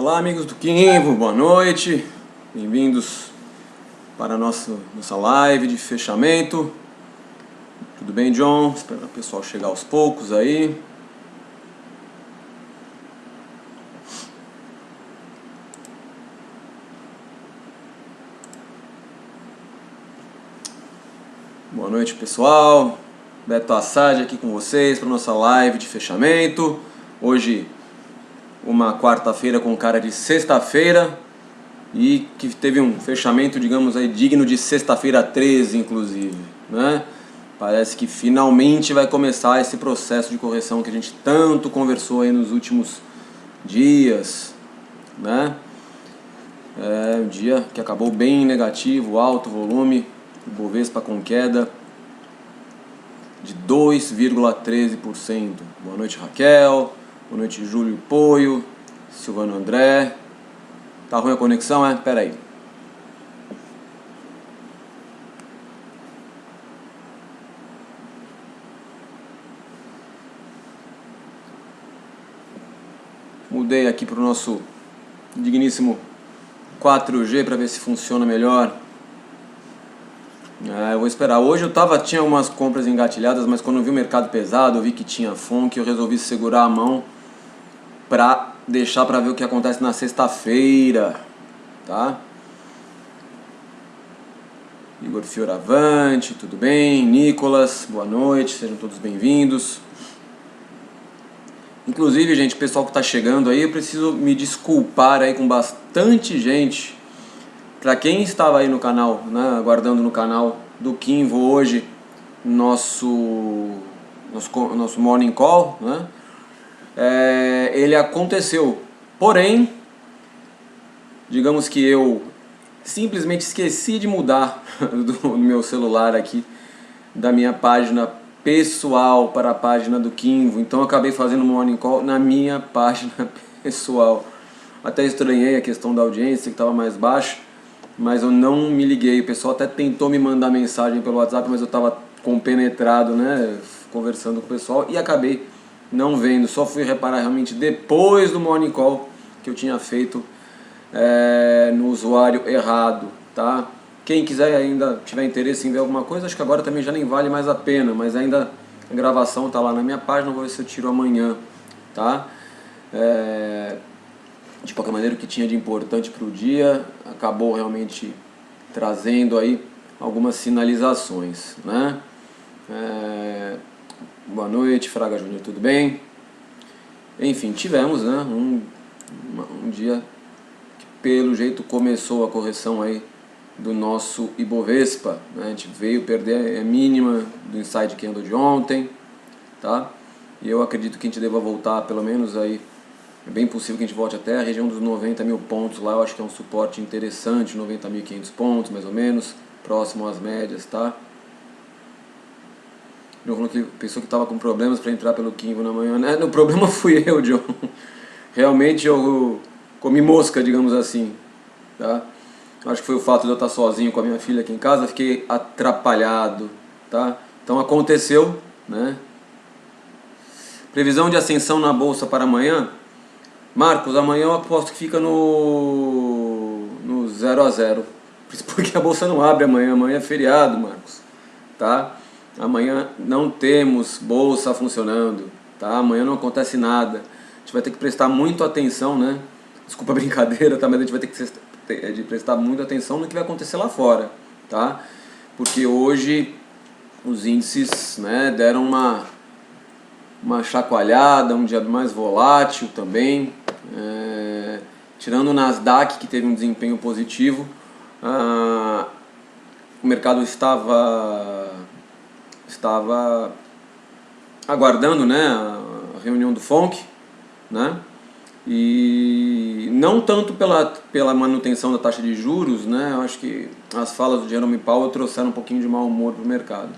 Olá amigos do Kinvo, boa noite, bem-vindos para a nossa live de fechamento. Tudo bem, John? Espero o pessoal chegar aos poucos aí. Boa noite, pessoal. Beto Assad aqui com vocês para a nossa live de fechamento. Hoje, uma quarta-feira com cara de sexta-feira e que teve um fechamento, digamos aí, digno de sexta-feira 13, inclusive, né? Parece que finalmente vai começar esse processo de correção que a gente tanto conversou aí nos últimos dias, né? É um dia que acabou bem negativo, alto volume, o Bovespa com queda de 2,13%. Boa noite, Raquel. Boa noite, Júlio Poio, Silvano André. Tá ruim a conexão, é? Pera aí. Mudei aqui para o nosso digníssimo 4G para ver se funciona melhor. Eu vou esperar. Hoje tinha umas compras engatilhadas, mas quando eu vi o mercado pesado, eu vi que tinha FONC, eu resolvi segurar a mão para deixar para ver o que acontece na sexta-feira, tá? Igor Fioravante, tudo bem? Nicolas, boa noite, sejam todos bem-vindos. Inclusive, gente, o pessoal que está chegando aí, eu preciso me desculpar aí com bastante gente. Para quem estava aí no canal, né, aguardando no canal do Kinvo hoje, nosso Morning Call, né, ele aconteceu. Porém, digamos que eu simplesmente esqueci de mudar do meu celular aqui, da minha página pessoal para a página do Kinvo. Então eu acabei fazendo um Morning Call na minha página pessoal. Até estranhei a questão da audiência, que estava mais baixa, mas eu não me liguei. O pessoal até tentou me mandar mensagem pelo WhatsApp, mas eu estava compenetrado, né, conversando com o pessoal, e acabei não vendo. Só fui reparar realmente depois do Morning Call que eu tinha feito no usuário errado, tá? Quem quiser ainda tiver interesse em ver alguma coisa, acho que agora também já nem vale mais a pena, mas ainda a gravação tá lá na minha página, vou ver se eu tiro amanhã, tá? De qualquer maneira, o que tinha de importante para o dia acabou realmente trazendo aí algumas sinalizações, né? Boa noite, Fraga Júnior, tudo bem? Enfim, tivemos, né, um dia que pelo jeito começou a correção aí do nosso Ibovespa, né? A gente veio perder a mínima do inside candle de ontem, tá? E eu acredito que a gente deva voltar, pelo menos aí, é bem possível que a gente volte até a região dos 90 mil pontos lá. Eu acho que é um suporte interessante, 90.500 pontos mais ou menos, próximo às médias, tá? Eu falou que pessoa que estava com problemas para entrar pelo Kinvo na manhã, né? O problema fui eu, John. Realmente eu comi mosca, digamos assim, tá? Acho que foi o fato de eu estar sozinho com a minha filha aqui em casa, fiquei atrapalhado, tá? Então aconteceu, né? Previsão de ascensão na bolsa para amanhã. Marcos, amanhã eu aposto que fica no 0 a 0. Porque a bolsa não abre amanhã é feriado, Marcos, tá? Amanhã não temos bolsa funcionando, tá? Amanhã não acontece nada. A gente vai ter que prestar muito atenção, né? Desculpa a brincadeira, tá? Mas a gente vai ter que prestar muita atenção no que vai acontecer lá fora, tá? Porque hoje os índices, né, deram uma chacoalhada, um dia mais volátil também, tirando o Nasdaq, que teve um desempenho positivo, o mercado estava aguardando, né, a reunião do FONC, né, e não tanto pela manutenção da taxa de juros, né. Eu acho que as falas do Jerome Powell trouxeram um pouquinho de mau humor para o mercado.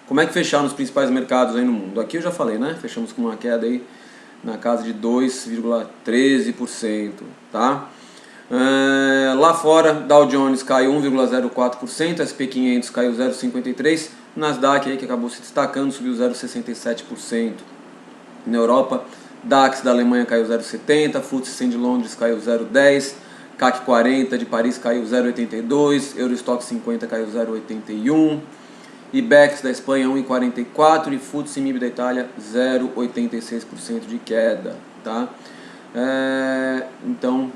Como é que fecharam os principais mercados aí no mundo? Aqui eu já falei, né? Fechamos com uma queda aí na casa de 2,13%, tá? Lá fora, Dow Jones caiu 1,04%, S&P 500 caiu 0,53%, Nasdaq aí que acabou se destacando subiu 0,67%. Na Europa, DAX da Alemanha caiu 0,70, FTSE 100 de Londres caiu 0,10, CAC 40 de Paris caiu 0,82, Eurostock 50 caiu 0,81, IBEX da Espanha 1,44 e FTSE MIB da Itália 0,86% de queda, tá? Então,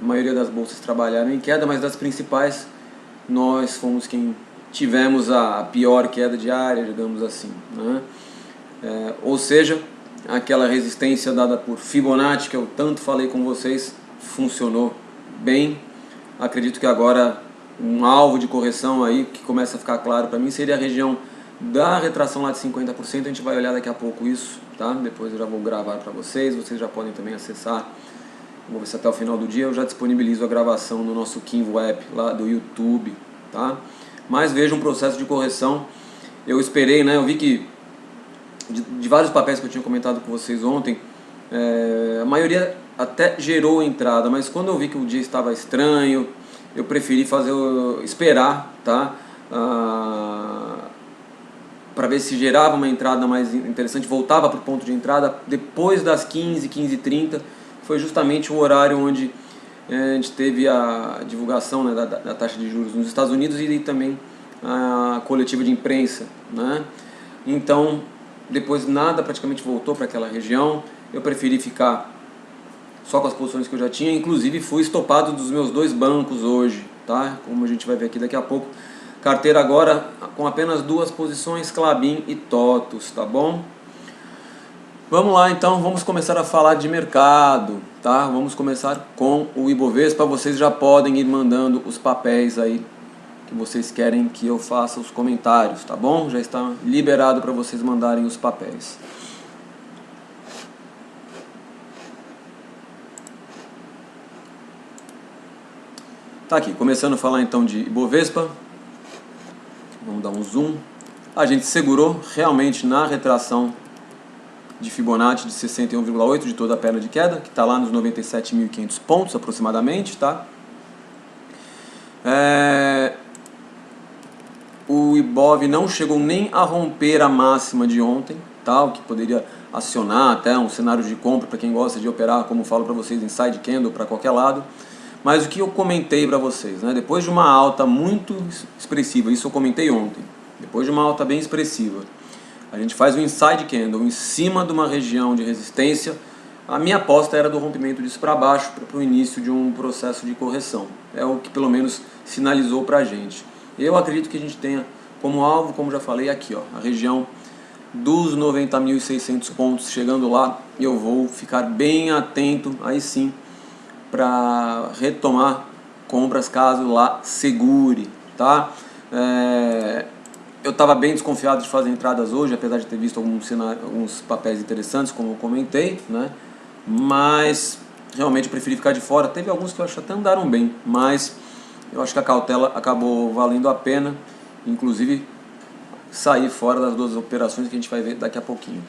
a maioria das bolsas trabalharam em queda, mas das principais nós fomos quem tivemos a pior queda diária, digamos assim, né? Ou seja, aquela resistência dada por Fibonacci, que eu tanto falei com vocês, funcionou bem. Acredito que agora um alvo de correção aí que começa a ficar claro para mim seria a região da retração lá de 50%. A gente vai olhar daqui a pouco isso, tá? Depois eu já vou gravar para vocês já podem também acessar. Vou ver se até o final do dia eu já disponibilizo a gravação no nosso Kinvo App lá do YouTube, tá? Mas veja um processo de correção. Eu esperei, né? Eu vi que de vários papéis que eu tinha comentado com vocês ontem, a maioria até gerou entrada, mas quando eu vi que o dia estava estranho, eu preferi esperar, tá? Para ver se gerava uma entrada mais interessante, voltava para o ponto de entrada depois das 15h30, foi justamente o horário onde a gente teve a divulgação, né, da taxa de juros nos Estados Unidos e também a coletiva de imprensa, né? Então, depois nada praticamente voltou para aquela região, eu preferi ficar só com as posições que eu já tinha, inclusive fui estopado dos meus 2 bancos hoje, tá? Como a gente vai ver aqui daqui a pouco. Carteira agora com apenas 2 posições, Klabin e TOTUS, tá bom? Vamos lá então, vamos começar a falar de mercado, tá? Vamos começar com o Ibovespa, vocês já podem ir mandando os papéis aí que vocês querem que eu faça os comentários, tá bom? Já está liberado para vocês mandarem os papéis. Tá aqui, começando a falar então de Ibovespa. Vamos dar um zoom. A gente segurou realmente na retração de Fibonacci de 61,8 de toda a perna de queda, que está lá nos 97.500 pontos aproximadamente, tá? O Ibov não chegou nem a romper a máxima de ontem, tá? O que poderia acionar até um cenário de compra para quem gosta de operar, como falo para vocês, em side candle para qualquer lado. Mas o que eu comentei para vocês, né? Depois de uma alta muito expressiva, isso eu comentei ontem, depois de uma alta bem expressiva, a gente faz um inside candle em cima de uma região de resistência. A minha aposta era do rompimento disso para baixo, para o início de um processo de correção. É o que pelo menos sinalizou para a gente. Eu acredito que a gente tenha como alvo, como já falei, aqui, ó, a região dos 90.600 pontos. Chegando lá, eu vou ficar bem atento, aí sim, para retomar compras caso lá segure, tá? Eu estava bem desconfiado de fazer entradas hoje, apesar de ter visto alguns papéis interessantes, como eu comentei, né? Mas realmente eu preferi ficar de fora. Teve alguns que eu acho que até andaram bem, mas eu acho que a cautela acabou valendo a pena, inclusive sair fora das 2 operações que a gente vai ver daqui a pouquinho.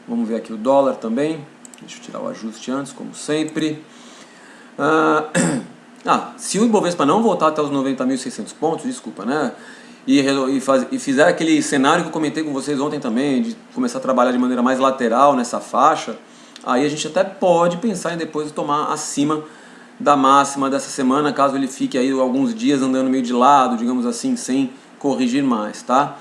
Vamos ver aqui o dólar também. Deixa eu tirar o ajuste antes, como sempre. Se o Ibovespa não voltar até os 90.600 pontos, desculpa, né? E fizer aquele cenário que eu comentei com vocês ontem também, de começar a trabalhar de maneira mais lateral nessa faixa, aí a gente até pode pensar em depois tomar acima da máxima dessa semana, caso ele fique aí alguns dias andando meio de lado, digamos assim, sem corrigir mais, tá?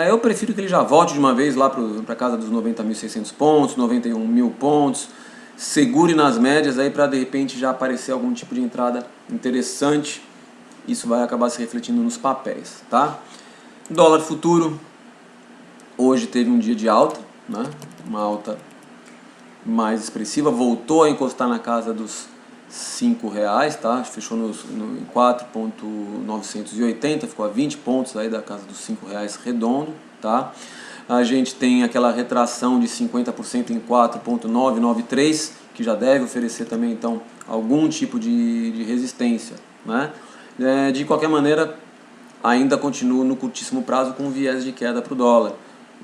Eu prefiro que ele já volte de uma vez lá para casa dos 90.600 pontos, 91.000 pontos, segure nas médias aí para de repente já aparecer algum tipo de entrada interessante. Isso vai acabar se refletindo nos papéis, tá? Dólar futuro, hoje teve um dia de alta, né? Uma alta mais expressiva, voltou a encostar na casa dos R$5, tá? Fechou em 4.980, ficou a 20 pontos aí da casa dos R$5 redondo, tá? A gente tem aquela retração de 50% em 4.993, que já deve oferecer também então algum tipo de resistência, né? De qualquer maneira, ainda continuo no curtíssimo prazo com viés de queda para o dólar.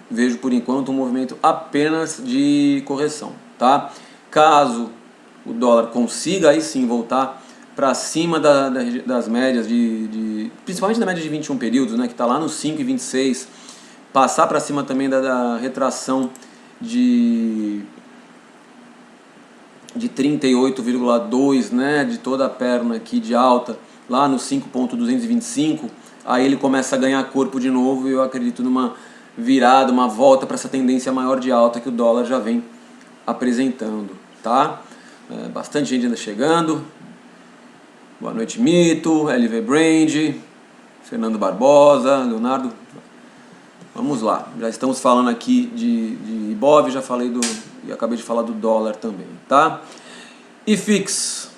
Vejo por enquanto um movimento apenas de correção, tá? Caso o dólar consiga aí sim voltar para cima das médias principalmente da média de 21 períodos, né, que está lá nos 5,26, passar para cima também da retração de de 38,2, né, de toda a perna aqui de alta, lá no 5,225, aí ele começa a ganhar corpo de novo e eu acredito numa virada, uma volta para essa tendência maior de alta que o dólar já vem apresentando, tá? Bastante gente ainda chegando. Boa noite, Mito, LV Brand, Fernando Barbosa, Leonardo. Vamos lá, já estamos falando aqui de IBOV, já falei e acabei de falar do dólar também, tá? IFIX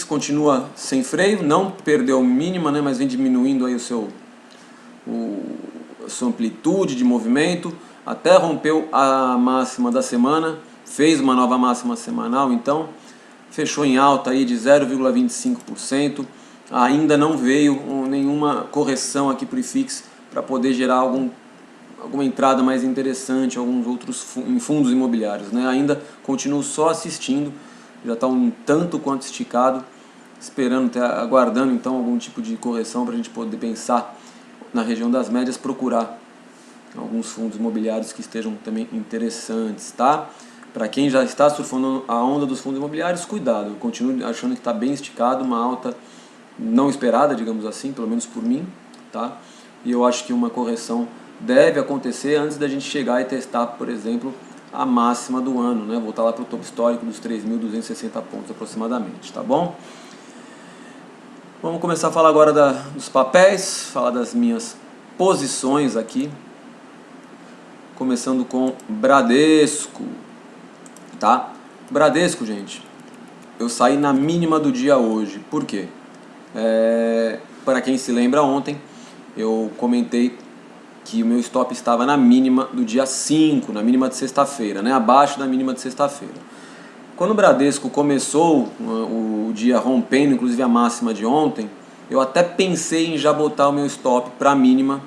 continua sem freio, não perdeu mínima, né, mas vem diminuindo aí a sua amplitude de movimento, até rompeu a máxima da semana, fez uma nova máxima semanal, então fechou em alta aí de 0,25%, ainda não veio nenhuma correção aqui para o IFIX para poder gerar alguma entrada mais interessante, alguns outros fundos imobiliários, né? Ainda continuo só assistindo, já está um tanto quanto esticado, aguardando então algum tipo de correção para a gente poder pensar na região das médias, procurar alguns fundos imobiliários que estejam também interessantes, tá? Para quem já está surfando a onda dos fundos imobiliários, cuidado, eu continuo achando que está bem esticado, uma alta não esperada, digamos assim, pelo menos por mim, tá? E eu acho que uma correção deve acontecer antes da gente chegar e testar, por exemplo, a máxima do ano, né? Voltar lá para o topo histórico dos 3.260 pontos aproximadamente, tá bom? Vamos começar a falar agora dos papéis, falar das minhas posições aqui, começando com Bradesco, tá? Bradesco, gente, eu saí na mínima do dia hoje, por quê? Para quem se lembra, ontem eu comentei que o meu stop estava na mínima do dia 5, na mínima de sexta-feira, né? Abaixo da mínima de sexta-feira. Quando o Bradesco começou o dia rompendo, inclusive a máxima de ontem, eu até pensei em já botar o meu stop para a mínima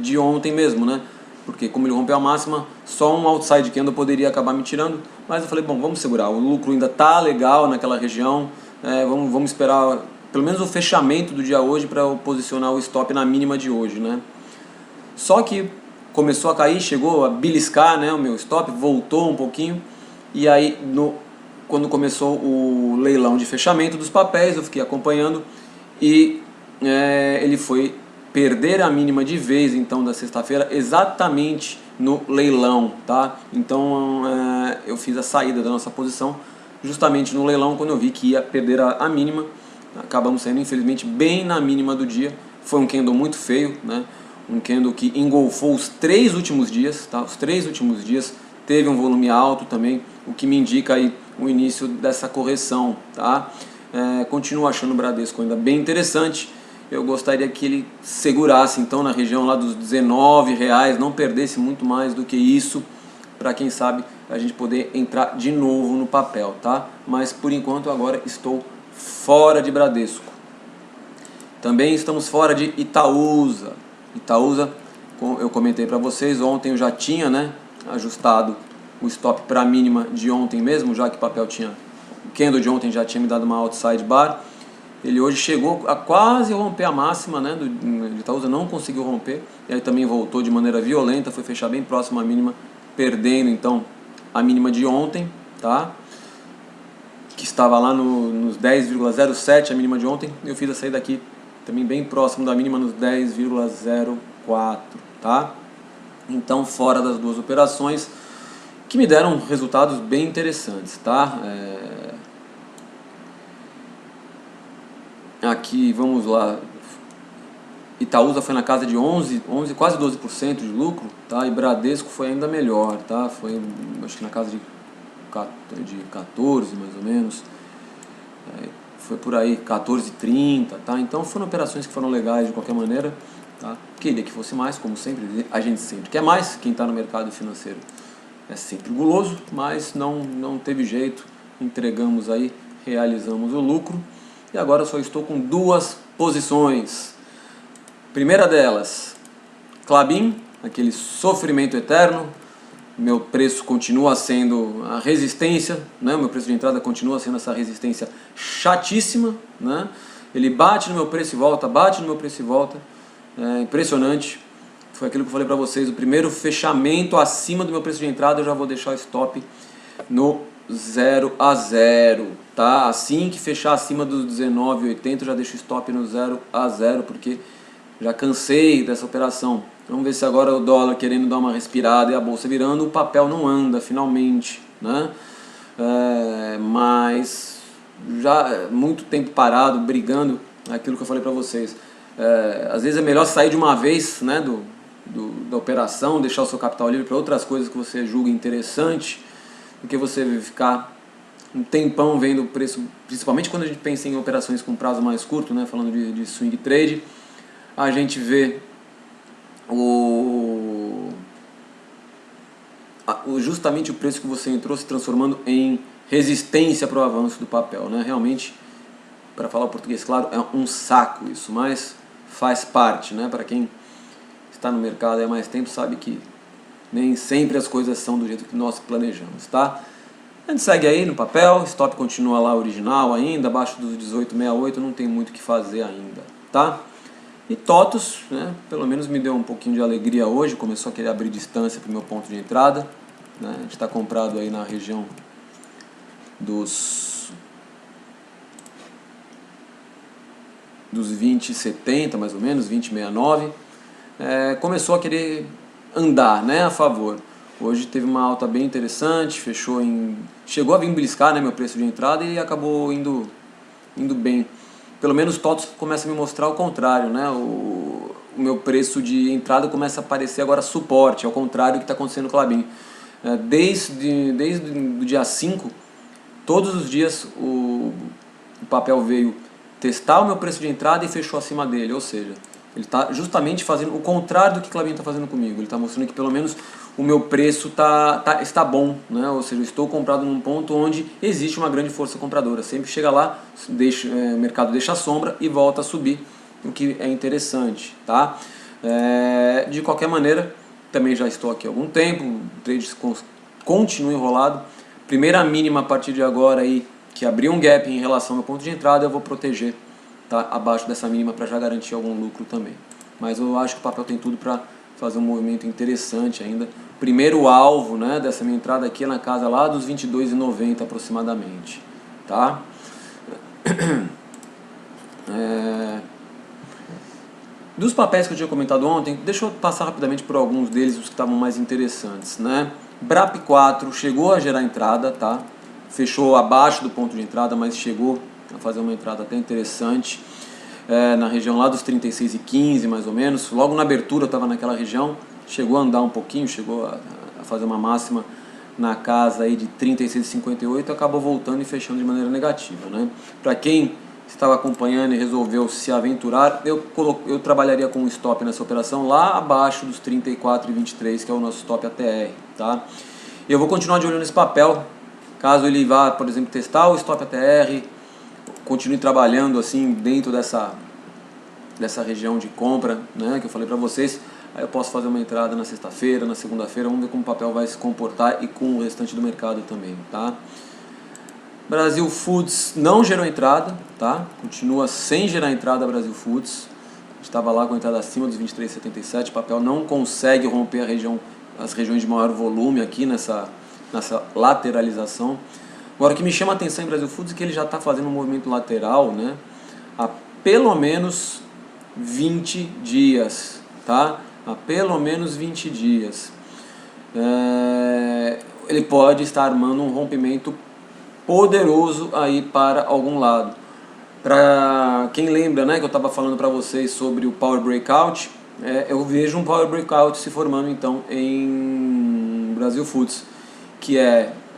de ontem mesmo, né? Porque como ele rompeu a máxima, só um outside candle poderia acabar me tirando, mas eu falei, bom, vamos segurar, o lucro ainda tá legal naquela região, vamos esperar pelo menos o fechamento do dia hoje para eu posicionar o stop na mínima de hoje, né? Só que começou a cair, chegou a beliscar, né, o meu stop, voltou um pouquinho, e aí quando começou o leilão de fechamento dos papéis, eu fiquei acompanhando e ele foi perder a mínima de vez então da sexta-feira exatamente no leilão, tá? Então eu fiz a saída da nossa posição justamente no leilão quando eu vi que ia perder a mínima. Acabamos saindo infelizmente bem na mínima do dia. Foi um candle muito feio, né? Um candle que engolfou os 3 últimos dias, tá? Os 3 últimos dias teve um volume alto também, o que me indica aí o início dessa correção, tá? Continuo achando o Bradesco ainda bem interessante. Eu gostaria que ele segurasse então na região lá dos R$19, não perdesse muito mais do que isso, para quem sabe a gente poder entrar de novo no papel, tá? Mas por enquanto agora estou fora de Bradesco. Também estamos fora de Itaúsa. Itaúsa, eu comentei para vocês, ontem eu já tinha, né, ajustado o stop para a mínima de ontem mesmo, já que o papel tinha, o candle de ontem já tinha me dado uma outside bar. Ele hoje chegou a quase romper a máxima, né, de Itaúsa, não conseguiu romper, e aí também voltou de maneira violenta, foi fechar bem próximo à mínima, perdendo então a mínima de ontem, tá? Que estava lá nos 10,07, a mínima de ontem. Eu fiz a saída aqui também bem próximo da mínima nos 10,04, tá? Então fora das duas operações que me deram resultados bem interessantes, tá? Aqui vamos lá, Itaúsa foi na casa de 11 quase 12% de lucro, tá? E Bradesco foi ainda melhor, tá? Foi acho que na casa de 14 mais ou menos, foi por aí 14,30, tá? Então foram operações que foram legais de qualquer maneira, tá? Queria que fosse mais, como sempre, a gente sempre quer mais, quem está no mercado financeiro é sempre guloso, mas não teve jeito, entregamos aí, realizamos o lucro e agora só estou com 2 posições. Primeira delas, Klabin, aquele sofrimento eterno. Meu preço continua sendo a resistência, né? Meu preço de entrada continua sendo essa resistência chatíssima, né? Ele bate no meu preço e volta, bate no meu preço e volta. É impressionante. Foi aquilo que eu falei para vocês, o primeiro fechamento acima do meu preço de entrada eu já vou deixar o stop no 0 a 0, tá? Assim que fechar acima dos 19,80 eu já deixo o stop no 0 a 0, porque já cansei dessa operação. Vamos ver se agora o dólar querendo dar uma respirada e a bolsa virando, o papel não anda finalmente, né? Mas já muito tempo parado, brigando, aquilo que eu falei para vocês. Às vezes é melhor sair de uma vez, né, da operação, deixar o seu capital livre para outras coisas que você julga interessante, do que você ficar um tempão vendo o preço, principalmente quando a gente pensa em operações com prazo mais curto, né, falando de swing trade, a gente vê justamente o preço que você entrou se transformando em resistência para o avanço do papel, né? Realmente, para falar o português claro, é um saco isso, mas faz parte, né? Para quem está no mercado há mais tempo sabe que nem sempre as coisas são do jeito que nós planejamos, tá? A gente segue aí no papel, stop continua lá original ainda, abaixo dos 18,68, não tem muito o que fazer ainda, tá? E TOTUS, né, pelo menos me deu um pouquinho de alegria hoje, começou a querer abrir distância para o meu ponto de entrada, né? A gente está comprado aí na região dos 20,70 mais ou menos, 20,69, começou a querer andar, né, a favor. Hoje teve uma alta bem interessante, chegou a vir beliscar, né, meu preço de entrada e acabou indo bem. Pelo menos o TOTUS começa a me mostrar o contrário, né, o meu preço de entrada começa a aparecer agora suporte, ao contrário do que está acontecendo no Klabin. Desde o dia 5, todos os dias o papel veio testar o meu preço de entrada e fechou acima dele, ou seja, ele está justamente fazendo o contrário do que o Klabin está fazendo comigo. Ele está mostrando que pelo menos o meu preço está bom, né? Ou seja, eu estou comprado num ponto onde existe uma grande força compradora. Sempre chega lá, o mercado deixa a sombra e volta a subir, o que é interessante, tá? De qualquer maneira, também já estou aqui há algum tempo, o trade continua enrolado. Primeira mínima a partir de agora aí, que abrir um gap em relação ao meu ponto de entrada, eu vou proteger, tá, abaixo dessa mínima para já garantir algum lucro também. Mas eu acho que o papel tem tudo para fazer um movimento interessante ainda. Primeiro alvo, né, dessa minha entrada aqui é na casa lá dos 22,90 aproximadamente, tá? Dos papéis que eu tinha comentado ontem, deixa eu passar rapidamente por alguns deles, os que estavam mais interessantes, né? BRAP4 chegou a gerar entrada, tá? Fechou abaixo do ponto de entrada, mas chegou a fazer uma entrada até interessante, na região lá dos 36,15 mais ou menos. Logo na abertura eu estava naquela região, chegou a andar um pouquinho, chegou a fazer uma máxima na casa aí de 36,58, acabou voltando e fechando de maneira negativa, né? Para quem estava acompanhando e resolveu se aventurar, eu trabalharia com um stop nessa operação lá abaixo dos 34,23, que é o nosso stop ATR, tá? Eu vou continuar de olho nesse papel, caso ele vá, por exemplo, testar o stop ATR, continue trabalhando assim dentro dessa região de compra, né, que eu falei para vocês. Aí eu posso fazer uma entrada na sexta-feira, na segunda-feira, vamos ver como o papel vai se comportar e com o restante do mercado também, tá? Brasil Foods não gerou entrada, tá? Continua sem gerar entrada Brasil Foods. A gente estava lá com a entrada acima dos 23,77, o papel não consegue romper as regiões de maior volume aqui nessa lateralização. Agora, o que me chama a atenção em Brasil Foods é que ele já está fazendo um movimento lateral, né, há pelo menos 20 dias, tá? Há pelo menos 20 dias. Ele pode estar armando um rompimento poderoso aí para algum lado. Para quem lembra, né, que eu estava falando para vocês sobre o Power Breakout, eu vejo um Power Breakout se formando então em Brasil Foods, que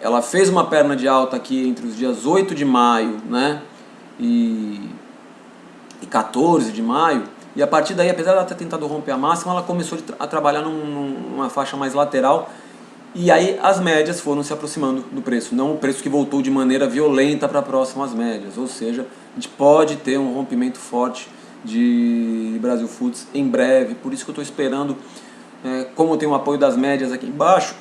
ela fez uma perna de alta aqui entre os dias 8 de maio, né, e 14 de maio, e a partir daí, apesar de ela ter tentado romper a máxima, ela começou a trabalhar numa faixa mais lateral, e aí as médias foram se aproximando do preço, não o preço que voltou de maneira violenta para próximas médias, ou seja, a gente pode ter um rompimento forte de Brasil Foods em breve, por isso que eu estou esperando, como tem o apoio das médias aqui embaixo,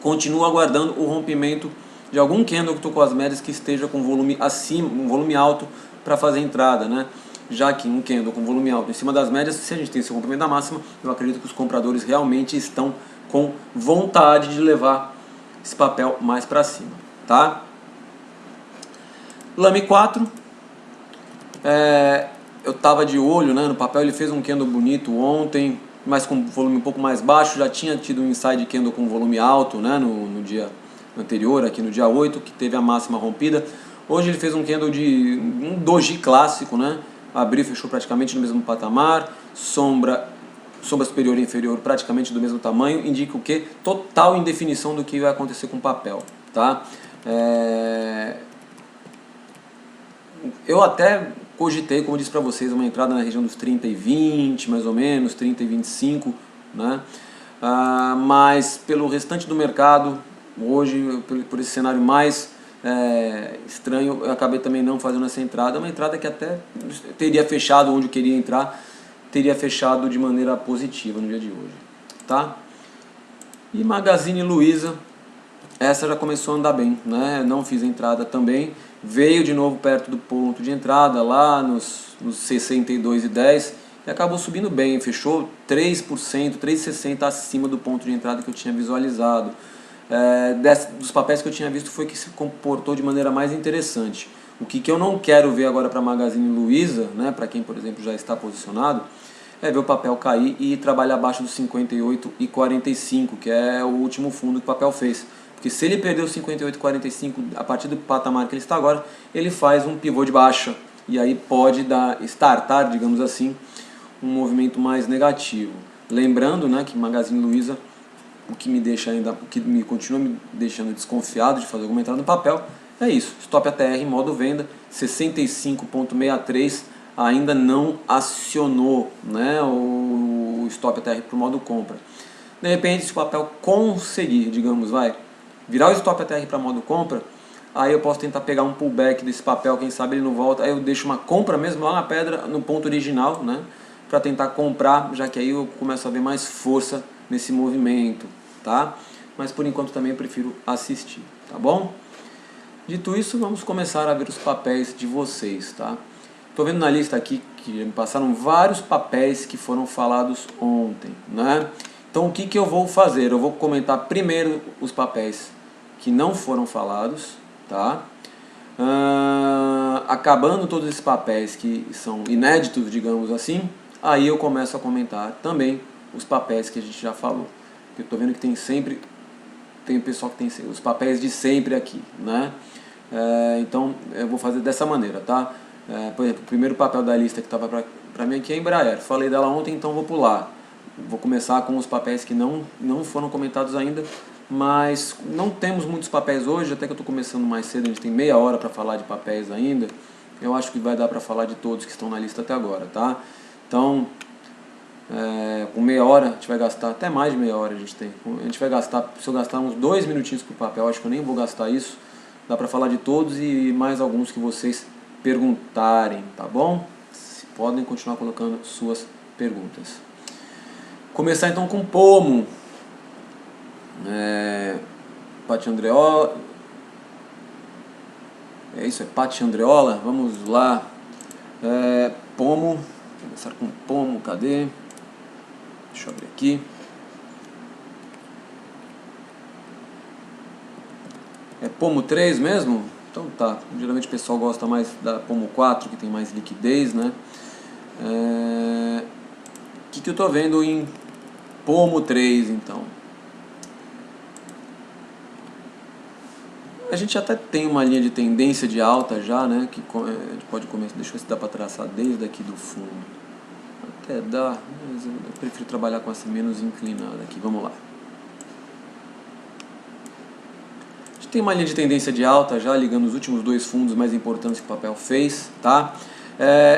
continuo aguardando o rompimento de algum candle que estou com as médias que esteja com volume acima, um volume alto para fazer entrada, né? Já que um candle com volume alto em cima das médias, se a gente tem esse rompimento da máxima, eu acredito que os compradores realmente estão com vontade de levar esse papel mais para cima, tá? Lame 4, eu estava de olho, né, no papel. Ele fez um candle bonito ontem, mas com volume um pouco mais baixo. Já tinha tido um inside candle com volume alto, né, no dia anterior, aqui no dia 8, que teve a máxima rompida. Hoje ele fez um candle de um doji clássico, né, abriu e fechou praticamente no mesmo patamar, sombra superior e inferior praticamente do mesmo tamanho, indica o que? Total indefinição do que vai acontecer com o papel, tá? Eu até cogitei, como eu disse para vocês, uma entrada na região dos 30 e 20, mais ou menos, 30 e 25, né? Mas pelo restante do mercado, hoje, por esse cenário mais estranho, eu acabei também não fazendo essa entrada. Uma entrada que até teria fechado onde eu queria entrar, teria fechado de maneira positiva no dia de hoje, tá? E Magazine Luiza, essa já começou a andar bem, né? Não fiz entrada também, veio de novo perto do ponto de entrada, lá nos 62,10, e acabou subindo bem, fechou 3%, 3,60 acima do ponto de entrada que eu tinha visualizado. Dos papéis que eu tinha visto foi que se comportou de maneira mais interessante. O que eu não quero ver agora para Magazine Luiza, né, para quem, por exemplo, já está posicionado, é ver o papel cair e trabalhar abaixo dos 58,45, que é o último fundo que o papel fez. Porque se ele perder os 58,45 a partir do patamar que ele está agora, ele faz um pivô de baixa. E aí pode startar, digamos assim, um movimento mais negativo. Lembrando, né, que Magazine Luiza, o que me continua me deixando desconfiado de fazer alguma entrada no papel, é isso. Stop ATR em modo venda, 65,63 ainda não acionou, né, o Stop ATR para o modo compra. De repente, se o papel conseguir, digamos, virar o Stop ATR para modo compra, aí eu posso tentar pegar um pullback desse papel, quem sabe ele não volta, aí eu deixo uma compra mesmo lá na pedra, no ponto original, né, para tentar comprar, já que aí eu começo a ver mais força nesse movimento, tá? Mas por enquanto também eu prefiro assistir, tá bom? Dito isso, vamos começar a ver os papéis de vocês, tá? Estou vendo na lista aqui que me passaram vários papéis que foram falados ontem, né? Então o que eu vou fazer? Eu vou comentar primeiro os papéis que não foram falados, tá? Acabando todos esses papéis que são inéditos, digamos assim, aí eu começo a comentar também os papéis que a gente já falou. Eu estou vendo que tem o pessoal que tem os papéis de sempre aqui, né? Então eu vou fazer dessa maneira, tá? Por exemplo, o primeiro papel da lista que estava para mim aqui é a Embraer. Falei dela ontem, então vou pular. Vou começar com os papéis que não foram comentados ainda, mas não temos muitos papéis hoje, até que eu estou começando mais cedo, a gente tem meia hora para falar de papéis ainda. Eu acho que vai dar para falar de todos que estão na lista até agora, tá? Então, com meia hora, a gente vai gastar, até mais de meia hora a gente vai gastar, se eu gastar uns 2 minutinhos por papel, acho que eu nem vou gastar isso, dá para falar de todos e mais alguns que vocês perguntarem, tá bom? Podem continuar colocando suas perguntas. Começar então com Pomo, Pati Andreola, Pati Andreola, vamos lá, Pomo, vou começar com Pomo, cadê? Deixa eu abrir aqui. É Pomo 3 mesmo? Então tá, geralmente o pessoal gosta mais da Pomo 4, que tem mais liquidez, né? O que eu tô vendo em Pomo 3, então? A gente até tem uma linha de tendência de alta já, né? Que a gente pode começar, deixa eu ver se dá para traçar desde aqui do fundo. Até dá, mas eu prefiro trabalhar com essa menos inclinada aqui, vamos lá. A gente tem uma linha de tendência de alta já, ligando os últimos 2 fundos mais importantes que o papel fez, tá?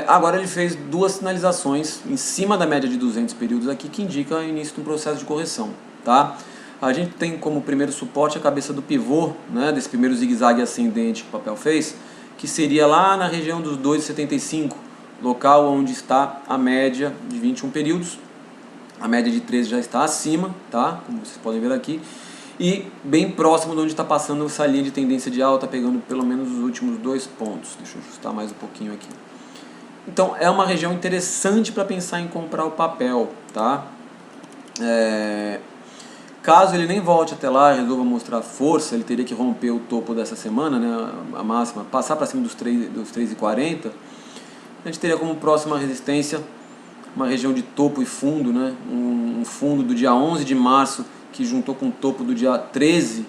Agora ele fez 2 sinalizações em cima da média de 200 períodos aqui, que indica o início de um processo de correção, tá? A gente tem como primeiro suporte a cabeça do pivô, né, desse primeiro zigue-zague ascendente que o papel fez, que seria lá na região dos 2,75, local onde está a média de 21 períodos. A média de 13 já está acima, tá? Como vocês podem ver aqui. E bem próximo de onde está passando essa linha de tendência de alta, pegando pelo menos os últimos 2 pontos. Deixa eu ajustar mais um pouquinho aqui. Então é uma região interessante para pensar em comprar o papel, tá? Caso ele nem volte até lá e resolva mostrar força, ele teria que romper o topo dessa semana, né, a máxima, passar para cima dos 3,40. A gente teria como próxima resistência uma região de topo e fundo, né, um fundo do dia 11 de março que juntou com o topo do dia 13,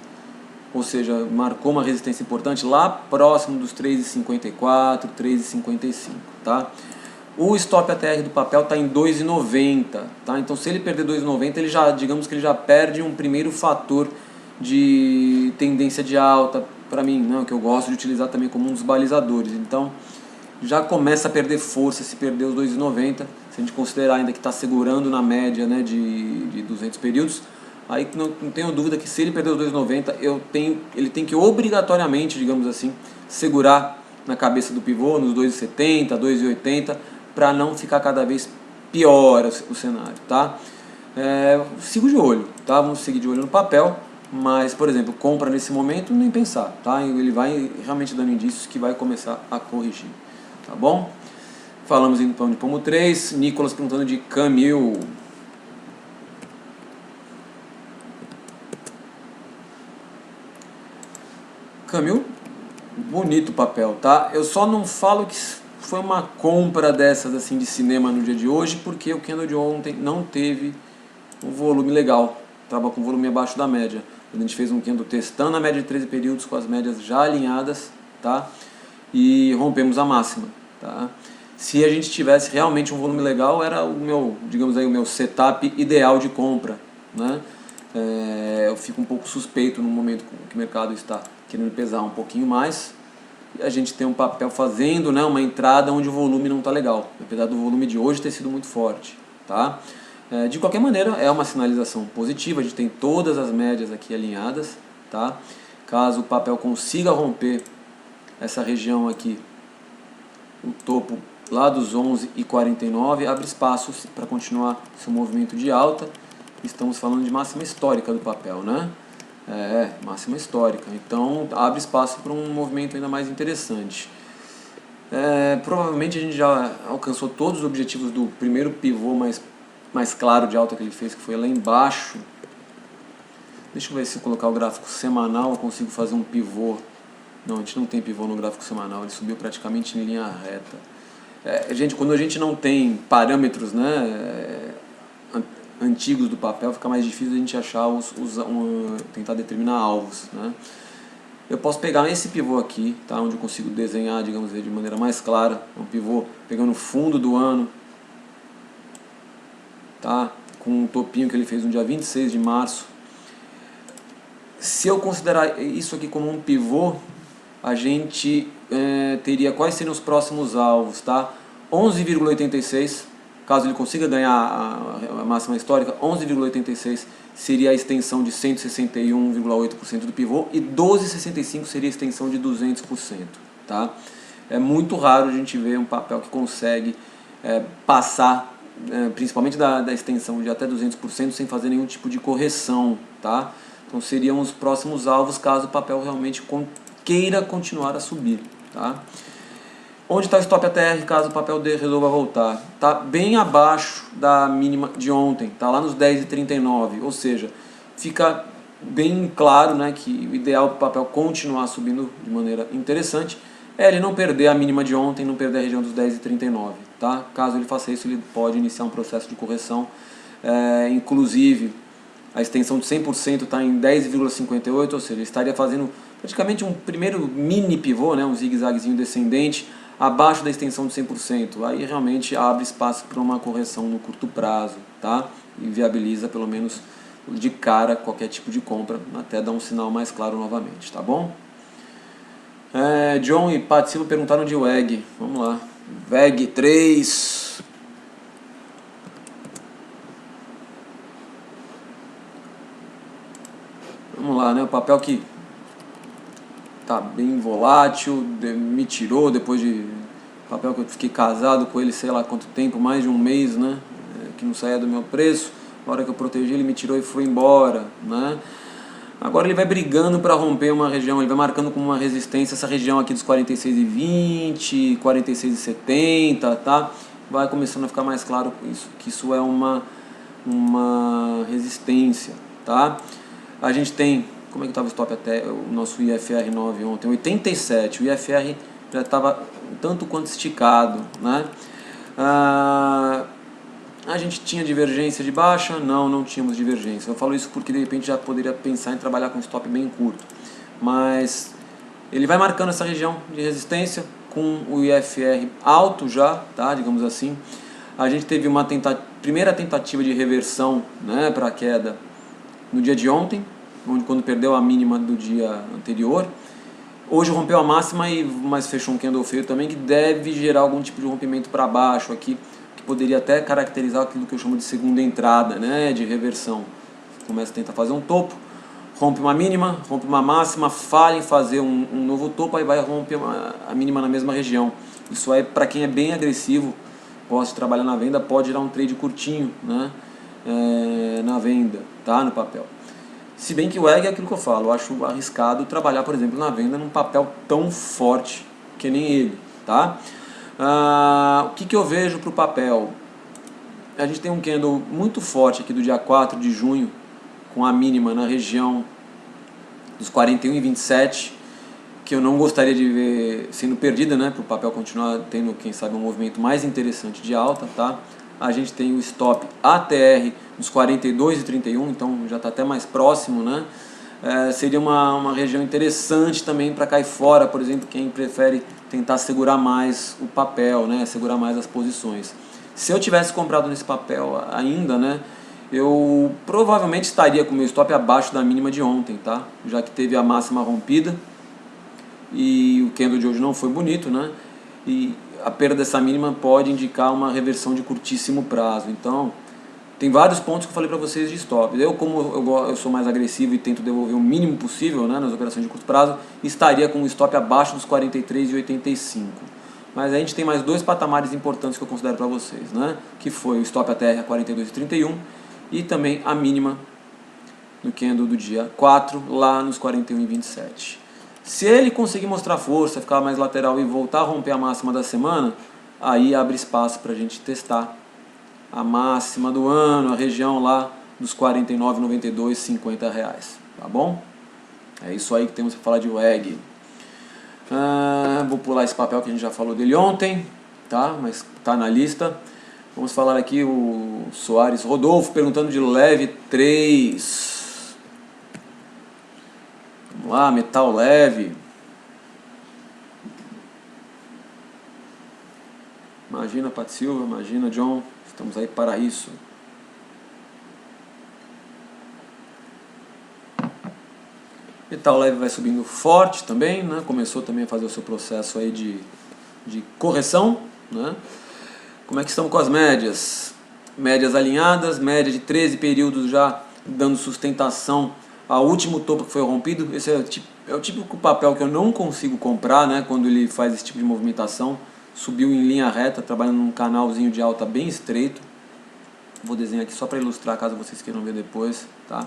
ou seja, marcou uma resistência importante lá próximo dos 3,54, 3,55, tá? O stop ATR do papel está em 2,90, tá? Então se ele perder 2,90, ele já, digamos que ele já perde um primeiro fator de tendência de alta para mim, né, que eu gosto de utilizar também como um dos balizadores. Então já começa a perder força se perder os 2,90, se a gente considerar ainda que está segurando na média, né, de 200 períodos, aí não tenho dúvida que se ele perder os 2,90, ele tem que obrigatoriamente, digamos assim, segurar na cabeça do pivô, nos 2,70, 2,80, para não ficar cada vez pior o cenário, tá? Sigo de olho, tá? Vamos seguir de olho no papel, mas, por exemplo, compra nesse momento, nem pensar, tá? Ele vai realmente dando indícios que vai começar a corrigir, tá bom? Falamos então de Pomo 3, Nicolas perguntando de Camil. Camil, bonito o papel, tá? Eu só não falo que foi uma compra dessas assim de cinema no dia de hoje, porque o candle de ontem não teve um volume legal, estava com volume abaixo da média. A gente fez um candle testando a média de 13 períodos com as médias já alinhadas, tá? E rompemos a máxima, tá? Se a gente tivesse realmente um volume legal, era o meu, digamos aí, o meu setup ideal de compra, né? Eu fico um pouco suspeito no momento que o mercado está querendo pesar um pouquinho mais, e a gente tem um papel fazendo, né, uma entrada onde o volume não está legal, apesar do volume de hoje ter sido muito forte, tá? De qualquer maneira, é uma sinalização positiva, a gente tem todas as médias aqui alinhadas, tá? Caso o papel consiga romper essa região aqui, o topo lá dos 11,49, abre espaço para continuar seu movimento de alta. Estamos falando de máxima histórica do papel, né? Máxima histórica. Então abre espaço para um movimento ainda mais interessante. Provavelmente a gente já alcançou todos os objetivos do primeiro pivô mais claro de alta que ele fez, que foi lá embaixo. Deixa eu ver se eu colocar o gráfico semanal eu consigo fazer um pivô. Não, a gente não tem pivô no gráfico semanal, ele subiu praticamente em linha reta. Gente, quando a gente não tem parâmetros, né, antigos do papel, fica mais difícil a gente achar tentar determinar alvos, né? Eu posso pegar esse pivô aqui, tá, onde eu consigo desenhar, digamos, de maneira mais clara, um pivô pegando o fundo do ano, tá, com um topinho que ele fez no dia 26 de março. Se eu considerar isso aqui como um pivô, a gente teria quais seriam os próximos alvos, tá? 11,86, caso ele consiga ganhar a máxima histórica, 11,86 seria a extensão de 161,8% do pivô e 12,65 seria a extensão de 200%, tá? É muito raro a gente ver um papel que consegue passar, principalmente da extensão de até 200% sem fazer nenhum tipo de correção, tá? Então seriam os próximos alvos caso o papel realmente queira continuar a subir, tá? Onde está o stop ATR caso o papel resolva voltar? Está bem abaixo da mínima de ontem, está lá nos 10,39, ou seja, fica bem claro, né, que o ideal para o papel continuar subindo de maneira interessante é ele não perder a mínima de ontem, não perder a região dos 10,39, tá? Caso ele faça isso, ele pode iniciar um processo de correção, inclusive a extensão de 100% está em 10,58, ou seja, ele estaria fazendo praticamente um primeiro mini pivô, né, um zigue-zaguezinho descendente, abaixo da extensão de 100%. Aí realmente abre espaço para uma correção no curto prazo, tá? E viabiliza pelo menos de cara qualquer tipo de compra, até dar um sinal mais claro novamente, tá bom? John e Pat Silva perguntaram de WEG. Vamos lá. WEG 3. Vamos lá, né? O papel que tá bem volátil, me tirou depois de papel que eu fiquei casado com ele, sei lá quanto tempo, mais de um mês, né? Que não saía do meu preço. Na hora que eu protegi, ele me tirou e foi embora, né? Agora ele vai brigando para romper uma região, ele vai marcando como uma resistência essa região aqui dos 46,20, 46,70, tá? Vai começando a ficar mais claro isso, que isso é uma resistência, tá? A gente tem, como é que estava o stop até o nosso IFR 9 ontem? 87, o IFR já estava um tanto quanto esticado, né? A gente tinha divergência de baixa? Não, não tínhamos divergência. Eu falo isso porque de repente já poderia pensar em trabalhar com stop bem curto. Mas ele vai marcando essa região de resistência com o IFR alto já, tá? Digamos assim. A gente teve uma primeira tentativa de reversão, né, para a queda no dia de ontem, quando perdeu a mínima do dia anterior. Hoje rompeu a máxima, mas fechou um candle feio também, que deve gerar algum tipo de rompimento para baixo aqui, que poderia até caracterizar aquilo que eu chamo de segunda entrada, né, de reversão. Começa a tentar fazer um topo, rompe uma mínima, rompe uma máxima, falha em fazer um novo topo, aí vai romper a mínima na mesma região. Isso aí, para quem é bem agressivo, gosta de trabalhar na venda, pode dar um trade curtinho, né, na venda, tá, no papel. Se bem que o EG é aquilo que eu falo, eu acho arriscado trabalhar, por exemplo, na venda num papel tão forte que nem ele, tá? O que eu vejo para o papel? A gente tem um candle muito forte aqui do dia 4 de junho, com a mínima na região dos 41,27, que eu não gostaria de ver sendo perdida, né? Para o papel continuar tendo, quem sabe, um movimento mais interessante de alta, tá? A gente tem o stop ATR dos 42,31, então já está até mais próximo, né? Seria uma região interessante também para cair fora, por exemplo, quem prefere tentar segurar mais o papel, né? Segurar mais as posições. Se eu tivesse comprado nesse papel ainda, né? Eu provavelmente estaria com o meu stop abaixo da mínima de ontem, tá? Já que teve a máxima rompida e o candle de hoje não foi bonito, né? E a perda dessa mínima pode indicar uma reversão de curtíssimo prazo. Então, tem vários pontos que eu falei para vocês de stop. Como eu sou mais agressivo e tento devolver o mínimo possível, né, nas operações de curto prazo, estaria com um stop abaixo dos 43,85. Mas a gente tem mais dois patamares importantes que eu considero para vocês, né? Que foi o stop ATR a 42,31 e também a mínima no candle do dia 4, lá nos 41,27. Se ele conseguir mostrar força, ficar mais lateral e voltar a romper a máxima da semana, aí abre espaço para a gente testar a máxima do ano, a região lá dos R$ 49,92, R$ 50, tá bom? É isso aí que temos para falar de WEG. Vou pular esse papel que a gente já falou dele ontem, tá? Mas tá na lista. Vamos falar aqui o Soares Rodolfo perguntando de leve 3. Vamos lá, metal leve. Imagina, Pat Silva, imagina, John, estamos aí para isso. Metal leve vai subindo forte também, né? Começou também a fazer o seu processo aí de correção, né? Como é que estamos com as médias? Médias alinhadas, média de 13 períodos já dando sustentação ao último topo que foi rompido. Esse é o típico papel que eu não consigo comprar, né, quando ele faz esse tipo de movimentação. Subiu em linha reta, trabalhando num canalzinho de alta bem estreito. Vou desenhar aqui só para ilustrar, caso vocês queiram ver depois, tá?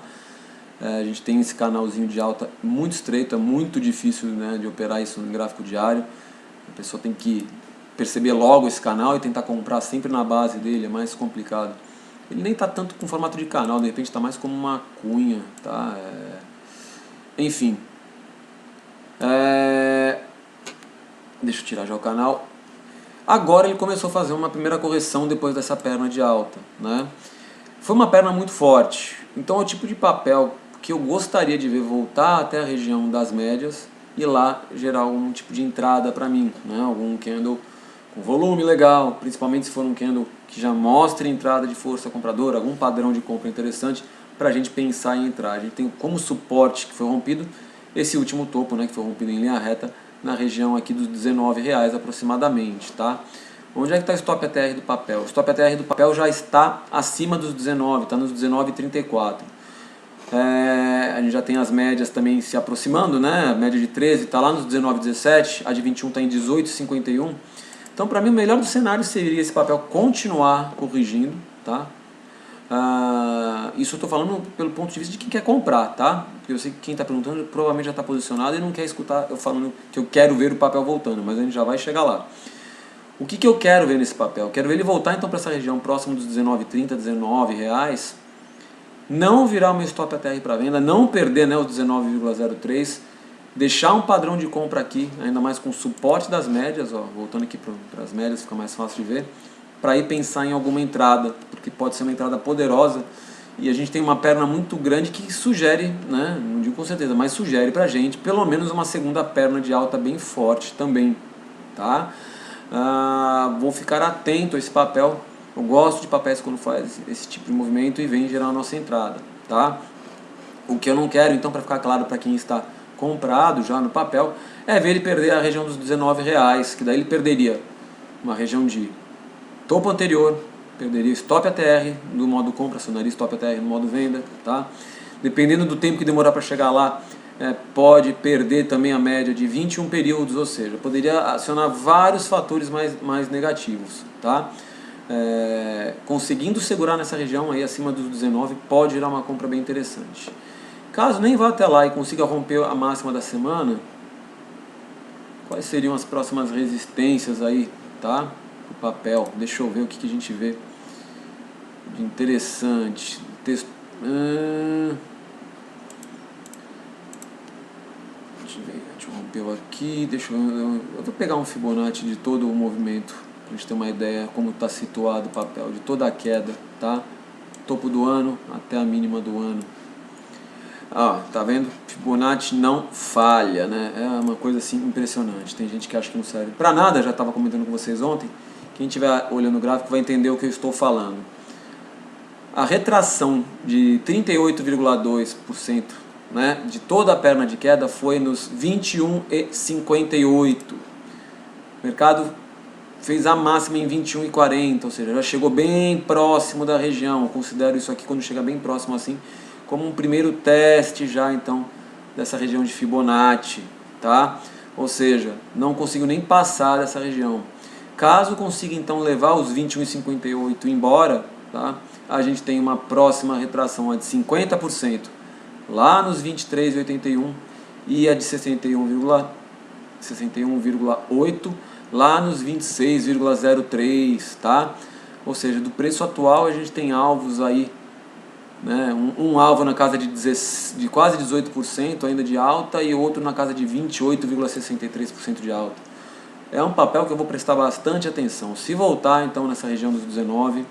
A gente tem esse canalzinho de alta muito estreito, é muito difícil, né, de operar isso no gráfico diário. A pessoa tem que perceber logo esse canal e tentar comprar sempre na base dele, é mais complicado. Ele nem está tanto com formato de canal, de repente está mais como uma cunha, tá? Enfim. Deixa eu tirar já o canal. Agora ele começou a fazer uma primeira correção depois dessa perna de alta, né? Foi uma perna muito forte, então é o tipo de papel que eu gostaria de ver voltar até a região das médias e lá gerar algum tipo de entrada para mim, né? Algum candle com volume legal, principalmente se for um candle que já mostre entrada de força compradora, algum padrão de compra interessante para a gente pensar em entrar. A gente tem como suporte que foi rompido esse último topo, né, que foi rompido em linha reta na região aqui dos R$19 aproximadamente, tá? Onde é que está o stop ATR do papel? O stop ATR do papel já está acima dos 19, está nos 19,34. A gente já tem as médias também se aproximando, né? A média de 13 está lá nos 19,17, a de 21 está em 18,51. Então, para mim, o melhor dos cenários seria esse papel continuar corrigindo, tá? Isso eu estou falando pelo ponto de vista de quem quer comprar, tá? Porque eu sei que quem está perguntando provavelmente já está posicionado e não quer escutar eu falando que eu quero ver o papel voltando, mas a gente já vai chegar lá. O que eu quero ver nesse papel? Eu quero ver ele voltar então para essa região próximo dos R$19,30, R$19, não virar uma stop ATR para venda, não perder, né, os 19,03, deixar um padrão de compra aqui, ainda mais com o suporte das médias, ó, voltando aqui para as médias, fica mais fácil de ver, para ir pensar em alguma entrada, porque pode ser uma entrada poderosa, e a gente tem uma perna muito grande que sugere, né, não digo com certeza, mas sugere pra gente pelo menos uma segunda perna de alta bem forte também, tá? Vou ficar atento a esse papel. Eu gosto de papéis quando faz esse tipo de movimento e vem gerar a nossa entrada, tá? O que eu não quero, então, para ficar claro para quem está comprado já no papel, é ver ele perder a região dos R$19, que daí ele perderia uma região de topo anterior, perderia stop ATR no modo compra, acionaria stop ATR no modo venda, tá? Dependendo do tempo que demorar para chegar lá, pode perder também a média de 21 períodos, ou seja, poderia acionar vários fatores mais negativos, tá? Conseguindo segurar nessa região aí acima dos 19, pode gerar uma compra bem interessante. Caso nem vá até lá e consiga romper a máxima da semana, quais seriam as próximas resistências aí, tá? O papel, deixa eu ver o que a gente vê de interessante. Texto. Deixa eu romper aqui, eu vou pegar um Fibonacci de todo o movimento, pra gente ter uma ideia como está situado o papel, de toda a queda, tá? Topo do ano até a mínima do ano. Tá vendo? Fibonacci não falha, né? É uma coisa assim impressionante. Tem gente que acha que não serve pra nada, já estava comentando com vocês ontem. Quem estiver olhando o gráfico vai entender o que eu estou falando. A retração de 38,2%, né, de toda a perna de queda foi nos 21,58. O mercado fez a máxima em 21,40, ou seja, já chegou bem próximo da região. Eu considero isso aqui, quando chega bem próximo assim, como um primeiro teste já então dessa região de Fibonacci, tá? Ou seja, não consigo nem passar dessa região. Caso consiga então levar os 21,58 embora, tá? A gente tem uma próxima retração de 50% lá nos 23,81 e a de 61,8 lá nos 26,03, tá? Ou seja, do preço atual a gente tem alvos aí, né? Um alvo na casa de quase 18% ainda de alta e outro na casa de 28,63% de alta. É um papel que eu vou prestar bastante atenção. Se voltar então nessa região dos 19,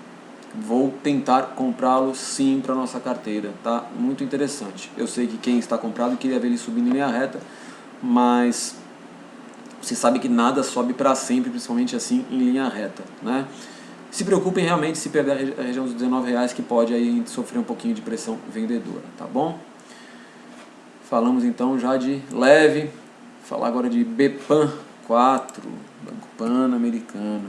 vou tentar comprá-lo sim para nossa carteira, tá? Muito interessante. Eu sei que quem está comprado queria ver ele subindo em linha reta, mas você sabe que nada sobe para sempre, principalmente assim em linha reta, né? Se preocupem realmente se perder a região dos R$19, que pode aí sofrer um pouquinho de pressão vendedora, tá bom? Falamos então já de leve, falar agora de BPAN 4, Banco Pan-Americano.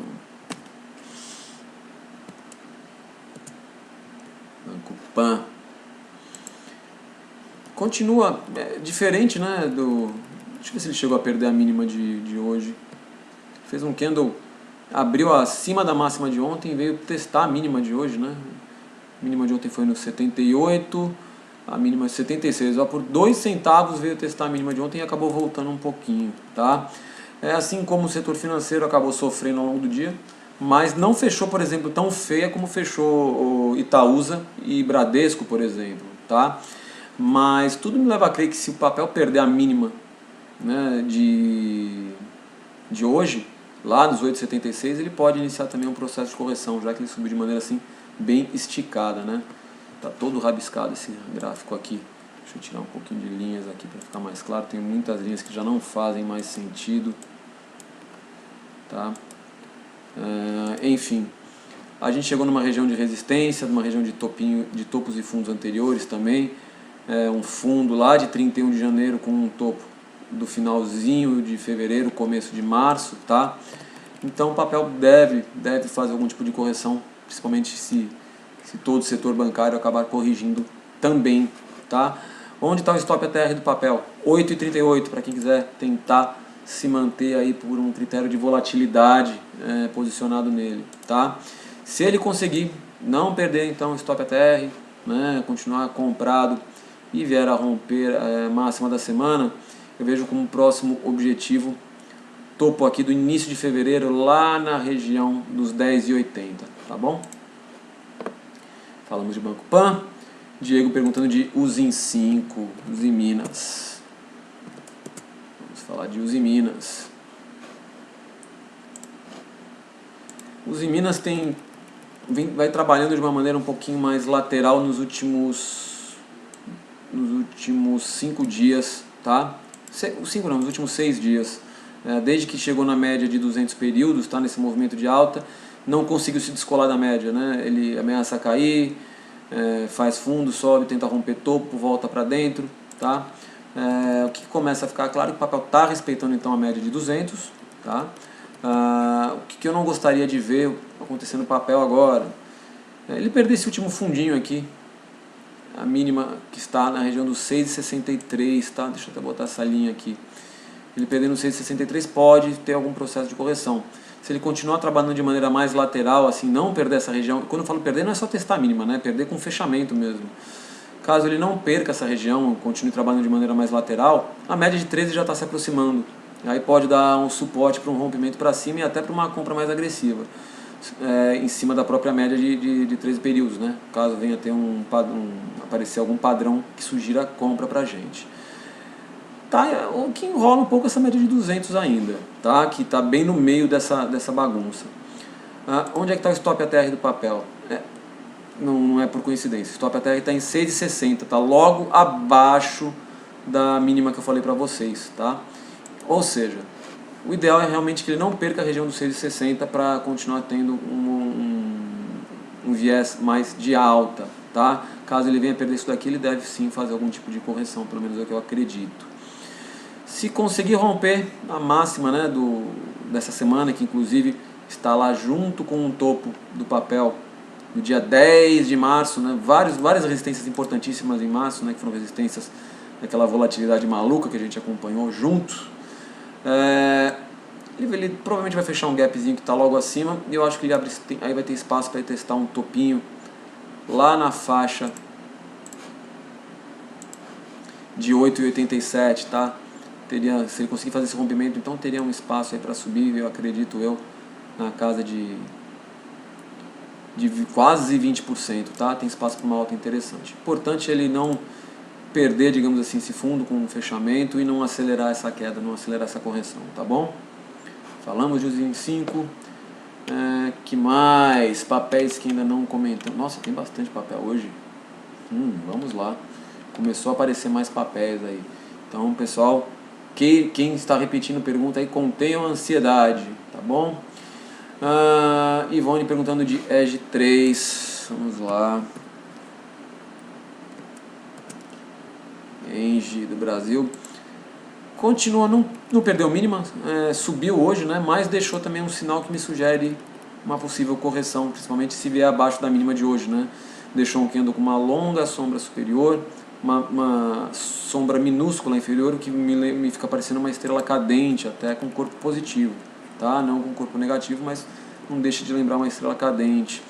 Banco Pan. Continua diferente, né? Deixa eu ver se ele chegou a perder a mínima de hoje. Fez um candle, abriu acima da máxima de ontem e veio testar a mínima de hoje, né? A mínima de ontem foi no 78, a mínima 76. Por 2 centavos veio testar a mínima de ontem e acabou voltando um pouquinho, tá? Assim como o setor financeiro acabou sofrendo ao longo do dia, mas não fechou, por exemplo, tão feia como fechou o Itaúsa e Bradesco, por exemplo, tá? Mas tudo me leva a crer que se o papel perder a mínima, né, de hoje, lá nos 8,76, ele pode iniciar também um processo de correção, já que ele subiu de maneira assim bem esticada, né? Tá todo rabiscado esse gráfico aqui. Deixa eu tirar um pouquinho de linhas aqui para ficar mais claro. Tem muitas linhas que já não fazem mais sentido, tá? Enfim, a gente chegou numa região de resistência, numa região de topos e fundos anteriores também. Um fundo lá de 31 de janeiro com um topo do finalzinho de fevereiro, começo de março, tá? Então o papel deve fazer algum tipo de correção, principalmente se todo o setor bancário acabar corrigindo também, tá? Onde está o stop ATR do papel? 8,38 para quem quiser tentar se manter aí por um critério de volatilidade posicionado nele, tá? Se ele conseguir não perder então o stop ATR, né, continuar comprado e vier a romper a máxima da semana, eu vejo como próximo objetivo topo aqui do início de fevereiro lá na região dos 10,80, tá bom? Falamos de Banco Pan Diego perguntando de Usim5, Usiminas. Vamos falar de Usiminas. Usiminas vai trabalhando de uma maneira um pouquinho mais lateral nos últimos 5 dias, tá? Nos últimos 6 dias. Desde que chegou na média de 200 períodos, tá? Nesse movimento de alta, não conseguiu se descolar da média, né? Ele ameaça cair, faz fundo, sobe, tenta romper topo, volta para dentro, tá? O que começa a ficar claro é que o papel está respeitando então a média de 200, tá? O que eu não gostaria de ver acontecer no papel agora, ele perder esse último fundinho aqui, a mínima que está na região dos 6,63, tá? Deixa eu até botar essa linha aqui. Ele perdendo 6,63 pode ter algum processo de correção. Se ele continuar trabalhando de maneira mais lateral, assim, não perder essa região, quando eu falo perder não é só testar a mínima, né? Perder com fechamento mesmo. Caso ele não perca essa região, continue trabalhando de maneira mais lateral, a média de 13 já está se aproximando. Aí pode dar um suporte para um rompimento para cima e até para uma compra mais agressiva, em cima da própria média de 13 períodos, né? Caso venha ter aparecer algum padrão que sugira a compra para a gente. Tá, o que enrola um pouco essa média de 200 ainda, tá? Que está bem no meio dessa bagunça. Onde é que está o stop ATR do papel? Não é por coincidência, o stop ATR está em 6,60, está logo abaixo da mínima que eu falei para vocês, tá? Ou seja, o ideal é realmente que ele não perca a região dos 6,60 para continuar tendo um viés mais de alta, tá? Caso ele venha perder isso daqui, ele deve sim fazer algum tipo de correção, pelo menos é o que eu acredito. Se conseguir romper a máxima, né, dessa semana, que inclusive está lá junto com o topo do papel, no dia 10 de março, né, várias resistências importantíssimas em março, né, que foram resistências daquela volatilidade maluca que a gente acompanhou juntos. Ele provavelmente vai fechar um gapzinho que está logo acima, e eu acho que aí vai ter espaço para ele testar um topinho lá na faixa de 8,87, tá? Se ele conseguir fazer esse rompimento, então teria um espaço aí para subir, eu acredito na casa de quase 20%, tá? Tem espaço para uma alta interessante. Importante ele não perder, digamos assim, esse fundo com um fechamento e não acelerar essa queda, não acelerar essa correção, tá bom? Falamos de Usim5. Que mais? Papéis que ainda não comentam. Nossa, tem bastante papel hoje. Vamos lá. Começou a aparecer mais papéis aí. Então, pessoal, quem está repetindo pergunta aí, contenham a ansiedade, tá bom? Ivone perguntando de Edge 3. Vamos lá. Engie do Brasil. Continua, não perdeu mínima, subiu hoje, né, mas deixou também um sinal que me sugere uma possível correção, principalmente se vier abaixo da mínima de hoje, né? Deixou um candle com uma longa sombra superior, uma sombra minúscula inferior, que me fica parecendo uma estrela cadente, até com corpo positivo, tá? Não com corpo negativo, mas não deixa de lembrar uma estrela cadente.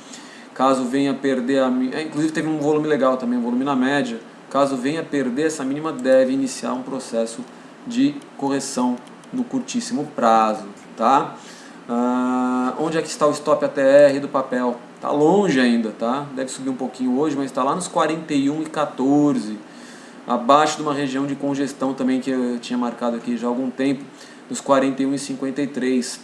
Caso venha perder inclusive teve um volume legal também, um volume na média. Caso venha perder essa mínima, deve iniciar um processo de correção no curtíssimo prazo, tá? Onde é que está o stop ATR do papel? Está longe ainda, tá? Deve subir um pouquinho hoje, mas está lá nos 41,14, abaixo de uma região de congestão também que eu tinha marcado aqui já há algum tempo, nos 41,53.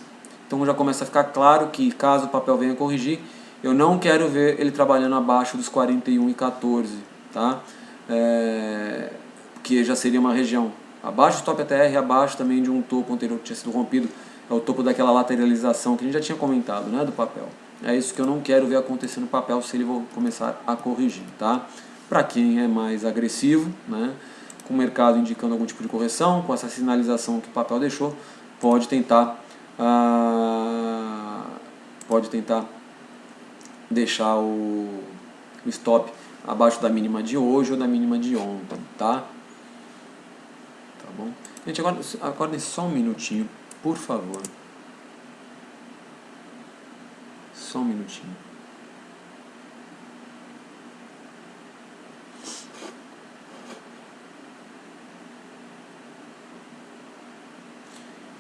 Então já começa a ficar claro que caso o papel venha corrigir, eu não quero ver ele trabalhando abaixo dos 41,14, tá? Que já seria uma região abaixo do stop ATR, abaixo também de um topo anterior que tinha sido rompido, é o topo daquela lateralização que a gente já tinha comentado, né, do papel. É isso que eu não quero ver acontecer no papel se ele for começar a corrigir, tá? Para quem é mais agressivo, né, com o mercado indicando algum tipo de correção, com essa sinalização que o papel deixou, pode tentar deixar o stop abaixo da mínima de hoje ou da mínima de ontem, tá? Tá bom? Gente, agora acordem só um minutinho, por favor. Só um minutinho.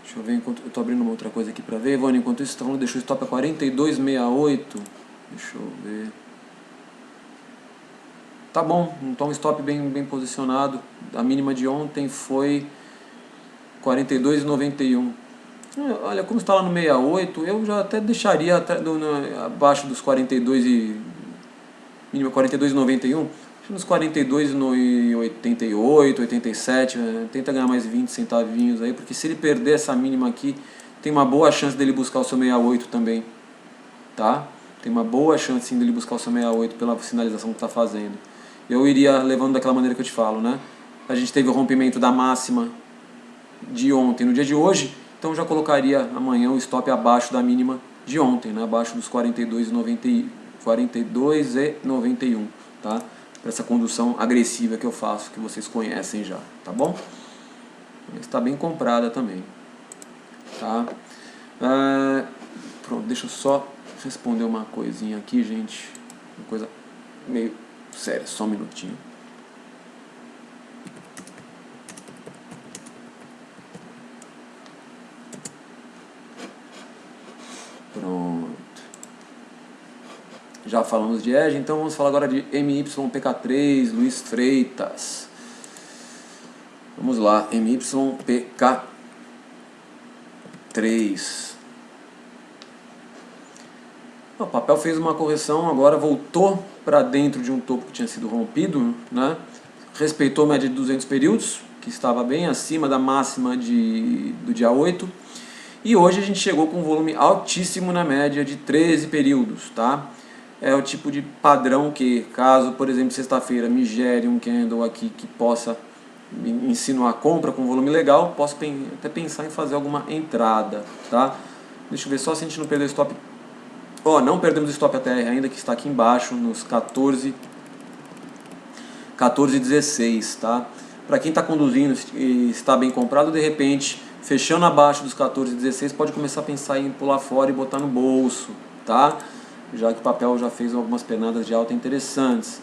Deixa eu ver, enquanto eu tô abrindo uma outra coisa aqui pra ver. Ivone, enquanto isso, deixou o stop a 42,68. Deixa eu ver. tá bom, então um stop bem posicionado. A mínima de ontem foi 42,91. Olha, como está lá no 68, eu já até deixaria abaixo dos 42 e mínima 42,91, nos 42,88, 87, tenta ganhar mais 20 centavinhos aí, porque se ele perder essa mínima aqui, tem uma boa chance dele buscar o seu 68 também, tá? Tem uma boa chance sim dele buscar o seu 68 pela sinalização que está fazendo. Eu iria levando daquela maneira que eu te falo, né? A gente teve o rompimento da máxima de ontem no dia de hoje, então já colocaria amanhã o stop abaixo da mínima de ontem, né? Abaixo dos 42,91, tá? Para essa condução agressiva que eu faço, que vocês conhecem já, tá bom? Está bem comprada também, tá? Pronto, deixa eu só responder uma coisinha aqui, gente, uma coisa meio séria, só um minutinho. Pronto. Já falamos de Edge, então vamos falar agora de MYPK3, Luiz Freitas. Vamos lá, MYPK3. O papel fez uma correção, agora voltou para dentro de um topo que tinha sido rompido, né? Respeitou a média de 200 períodos, que estava bem acima da máxima do dia 8. E hoje a gente chegou com um volume altíssimo na média de 13 períodos, tá? É o tipo de padrão que, caso, por exemplo, sexta-feira me gere um candle aqui que possa me insinuar compra com volume legal, posso até pensar em fazer alguma entrada, tá? Deixa eu ver só se a gente não perdeu o stop. Não perdemos o stop ATR ainda, que está aqui embaixo, nos 14,16, tá? Para quem está conduzindo e está bem comprado, de repente, fechando abaixo dos 14,16, pode começar a pensar em pular fora e botar no bolso, tá? Já que o papel já fez algumas penadas de alta interessantes.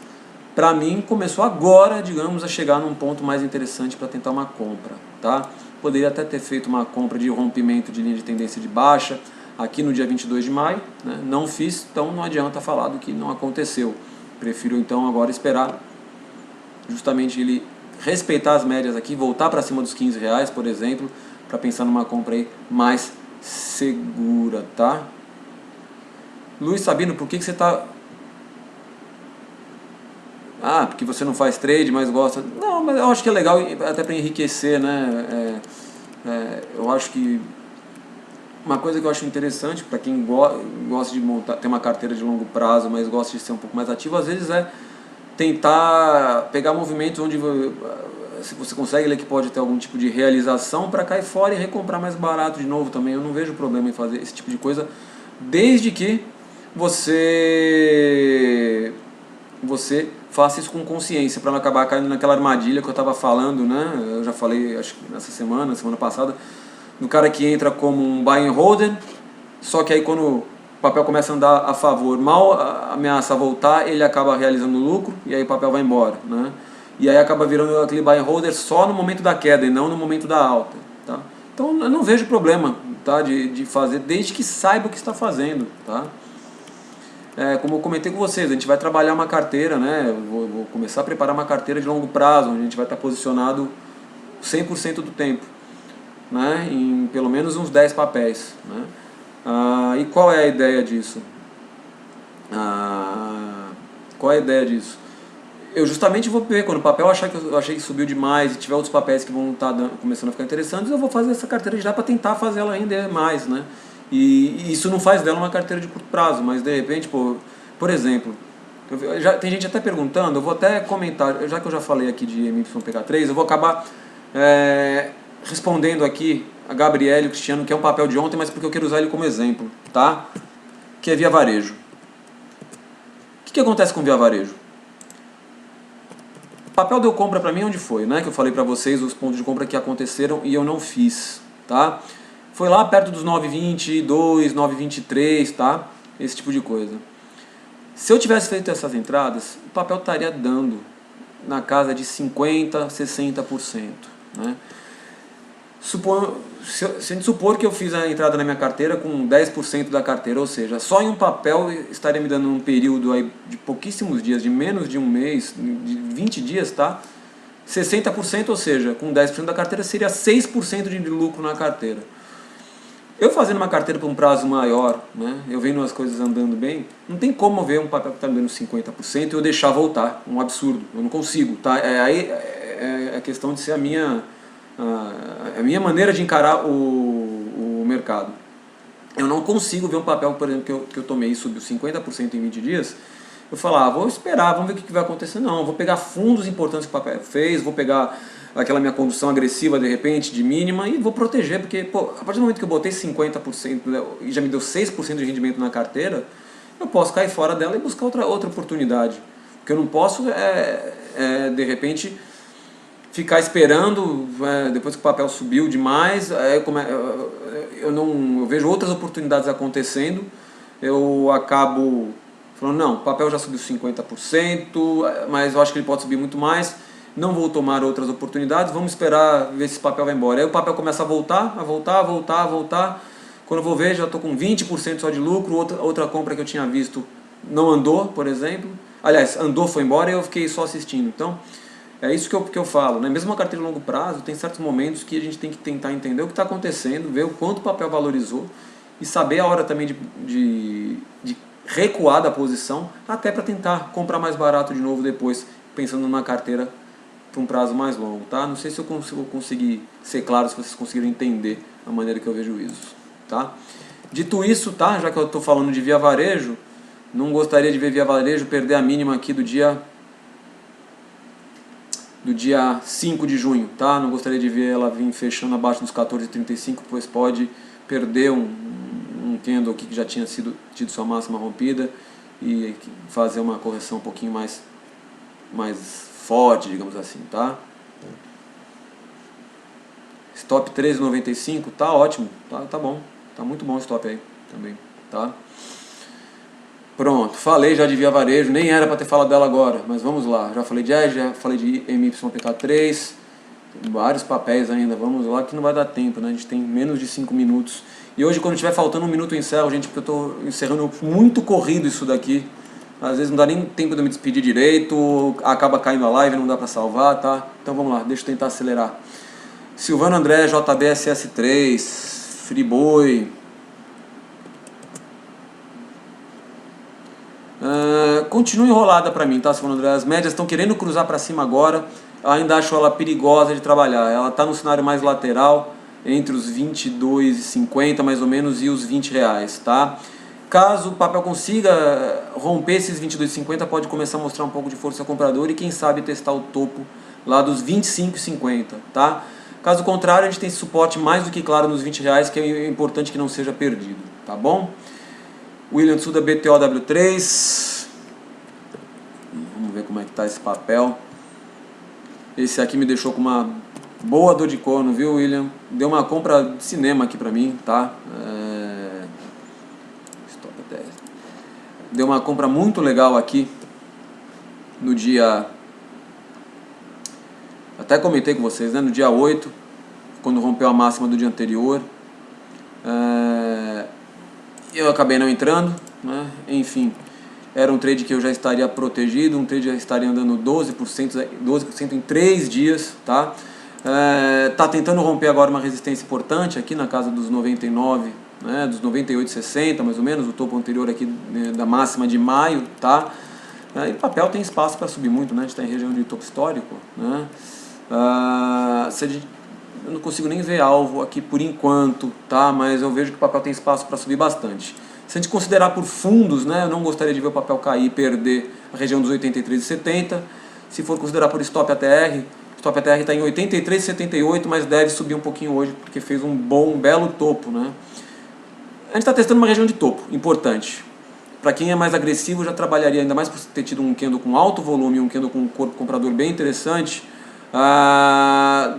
Para mim, começou agora, digamos, a chegar num ponto mais interessante para tentar uma compra, tá? Poderia até ter feito uma compra de rompimento de linha de tendência de baixa, aqui no dia 22 de maio, né? Não fiz, então não adianta falar do que não aconteceu. Prefiro então agora esperar justamente ele respeitar as médias aqui, voltar para cima dos R$15, por exemplo, para pensar numa compra aí mais segura, tá? Luiz Sabino, por que você está... porque você não faz trade, mas gosta... Não, mas eu acho que é legal até para enriquecer, né? Eu acho que uma coisa que eu acho interessante para quem gosta de montar, ter uma carteira de longo prazo, mas gosta de ser um pouco mais ativo, às vezes é tentar pegar movimentos onde se você consegue ler que pode ter algum tipo de realização para cair fora e recomprar mais barato de novo também. Eu não vejo problema em fazer esse tipo de coisa, desde que você faça isso com consciência, para não acabar caindo naquela armadilha que eu estava falando, né? Eu já falei, acho que nessa semana passada, no cara que entra como um buy and holder, só que aí quando o papel começa a andar a favor, mal ameaça voltar, ele acaba realizando lucro e aí o papel vai embora, né? E aí acaba virando aquele buy and holder só no momento da queda e não no momento da alta, tá? Então eu não vejo problema, tá, de fazer, desde que saiba o que está fazendo, tá? Como eu comentei com vocês, a gente vai trabalhar uma carteira, né? Vou começar a preparar uma carteira de longo prazo, onde a gente vai estar posicionado 100% do tempo, né? Em pelo menos uns 10 papéis, né? E qual é a ideia disso? Qual é a ideia disso? Eu justamente vou ver, quando o papel eu achei que subiu demais e tiver outros papéis que vão estar começando a ficar interessantes, eu vou fazer essa carteira já para tentar fazer ela render mais, né? E isso não faz dela uma carteira de curto prazo, mas de repente, por exemplo, tem gente até perguntando, eu vou até comentar, já que eu já falei aqui de MYPK3, eu vou acabar respondendo aqui a Gabriele e o Cristiano, que é um papel de ontem, mas porque eu quero usar ele como exemplo, tá? Que é Via Varejo. O que acontece com Via Varejo? O papel deu compra pra mim onde foi, né? Que eu falei pra vocês os pontos de compra que aconteceram e eu não fiz, tá? Foi lá perto dos 9,22, 9,23, tá? Esse tipo de coisa. Se eu tivesse feito essas entradas, o papel estaria dando na casa de 50%, 60%, né? Se a gente supor que eu fiz a entrada na minha carteira com 10% da carteira, ou seja, só em um papel estaria me dando um período aí de pouquíssimos dias, de menos de um mês, de 20 dias, tá? 60%, ou seja, com 10% da carteira seria 6% de lucro na carteira. Eu fazendo uma carteira por um prazo maior, né, eu vendo as coisas andando bem, não tem como ver um papel que está me dando 50% e eu deixar voltar, um absurdo, eu não consigo, tá? Aí é a questão de ser a minha maneira de encarar o mercado. Eu não consigo ver um papel, por exemplo, que eu tomei e subiu 50% em 20 dias, eu falar, vou esperar, vamos ver o que vai acontecer. Não, eu vou pegar fundos importantes que o papel fez, vou pegar aquela minha condução agressiva de repente, de mínima, e vou proteger, porque pô, a partir do momento que eu botei 50% e já me deu 6% de rendimento na carteira, eu posso cair fora dela e buscar outra oportunidade. O que eu não posso de repente, ficar esperando, depois que o papel subiu demais, eu vejo outras oportunidades acontecendo, eu acabo falando, não, o papel já subiu 50%, mas eu acho que ele pode subir muito mais, não vou tomar outras oportunidades, vamos esperar ver se esse papel vai embora. Aí o papel começa a voltar, quando eu vou ver já estou com 20% só de lucro, outra compra que eu tinha visto não andou, por exemplo, aliás, andou, foi embora e eu fiquei só assistindo. Então, é isso que eu falo, né? Mesmo uma carteira de longo prazo, tem certos momentos que a gente tem que tentar entender o que está acontecendo, ver o quanto o papel valorizou e saber a hora também de recuar da posição, até para tentar comprar mais barato de novo depois, pensando numa carteira para um prazo mais longo, tá? Não sei se eu consegui ser claro, se vocês conseguiram entender a maneira que eu vejo isso, tá? Dito isso, tá? Já que eu estou falando de via varejo, não gostaria de ver via varejo perder a mínima aqui do dia 5 de junho, tá? Não gostaria de ver ela vir fechando abaixo dos 14,35, pois pode perder um candle aqui que já tinha tido sua máxima rompida e fazer uma correção um pouquinho mais forte, digamos assim, tá? Stop 13,95, tá ótimo, tá bom, tá muito bom o stop aí também, tá? Pronto, falei já de via varejo, nem era para ter falado dela agora, mas vamos lá, já falei de EG, já falei de MYPK3, tem vários papéis ainda, vamos lá que não vai dar tempo, né? A gente tem menos de 5 minutos. E hoje quando estiver faltando um minuto eu encerro, gente, porque eu estou encerrando muito corrido isso daqui. Às vezes não dá nem tempo de eu me despedir direito, acaba caindo a live, não dá para salvar, tá? Então vamos lá, deixa eu tentar acelerar. Silvano André, JBSS3, Friboi. Continua enrolada para mim, tá, Silvano André? As médias estão querendo cruzar para cima agora. Eu ainda acho ela perigosa de trabalhar. Ela está no cenário mais lateral, entre os 22,50 mais ou menos e os R$20, tá? Caso o papel consiga romper esses 22,50, pode começar a mostrar um pouco de força compradora e quem sabe testar o topo lá dos 25,50, tá? Caso contrário, a gente tem esse suporte mais do que claro nos R$20, que é importante que não seja perdido, tá bom? William Tsuda BTOW3. Vamos ver como é que tá esse papel. Esse aqui me deixou com uma boa dor de corno, viu, William? Deu uma compra de cinema aqui pra mim, tá? Deu uma compra muito legal aqui no dia... Até comentei com vocês, né? No dia 8, quando rompeu a máxima do dia anterior. Eu acabei não entrando, né? Enfim, era um trade que eu já estaria protegido, um trade que já estaria andando 12% em 3 dias, tá? Tá tentando romper agora uma resistência importante aqui na casa dos 99, né? Dos 98,60 mais ou menos, o topo anterior aqui, né, da máxima de maio, tá? E o papel tem espaço para subir muito, né? A gente está em região de topo histórico, né? Eu não consigo nem ver alvo aqui por enquanto, tá? Mas eu vejo que o papel tem espaço para subir bastante. Se a gente considerar por fundos, né, eu não gostaria de ver o papel cair e perder a região dos 83,70. Se for considerar por stop ATR está em 83,78, mas deve subir um pouquinho hoje porque fez um belo topo, né? A gente está testando uma região de topo, importante. Para quem é mais agressivo, já trabalharia ainda mais por ter tido um candle com alto volume, um candle com um corpo comprador bem interessante.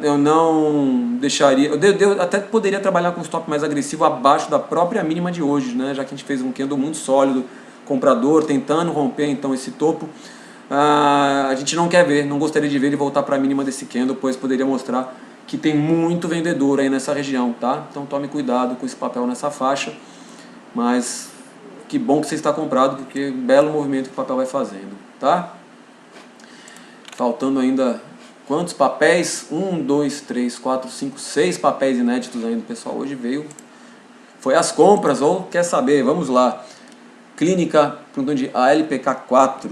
Eu não deixaria, eu até poderia trabalhar com um stop mais agressivo abaixo da própria mínima de hoje, né? Já que a gente fez um candle muito sólido, comprador, tentando romper então esse topo. A gente não quer ver, não gostaria de ver ele voltar para a mínima desse candle, pois poderia mostrar que tem muito vendedor aí nessa região, tá? Então tome cuidado com esse papel nessa faixa, mas que bom que você está comprado, porque belo movimento que o papel vai fazendo, tá? Faltando ainda quantos papéis? 1, 2, 3, 4, 5, 6 papéis inéditos ainda, o pessoal hoje veio, foi às compras, ou quer saber, vamos lá. Clínica, perguntando de ALPK 4,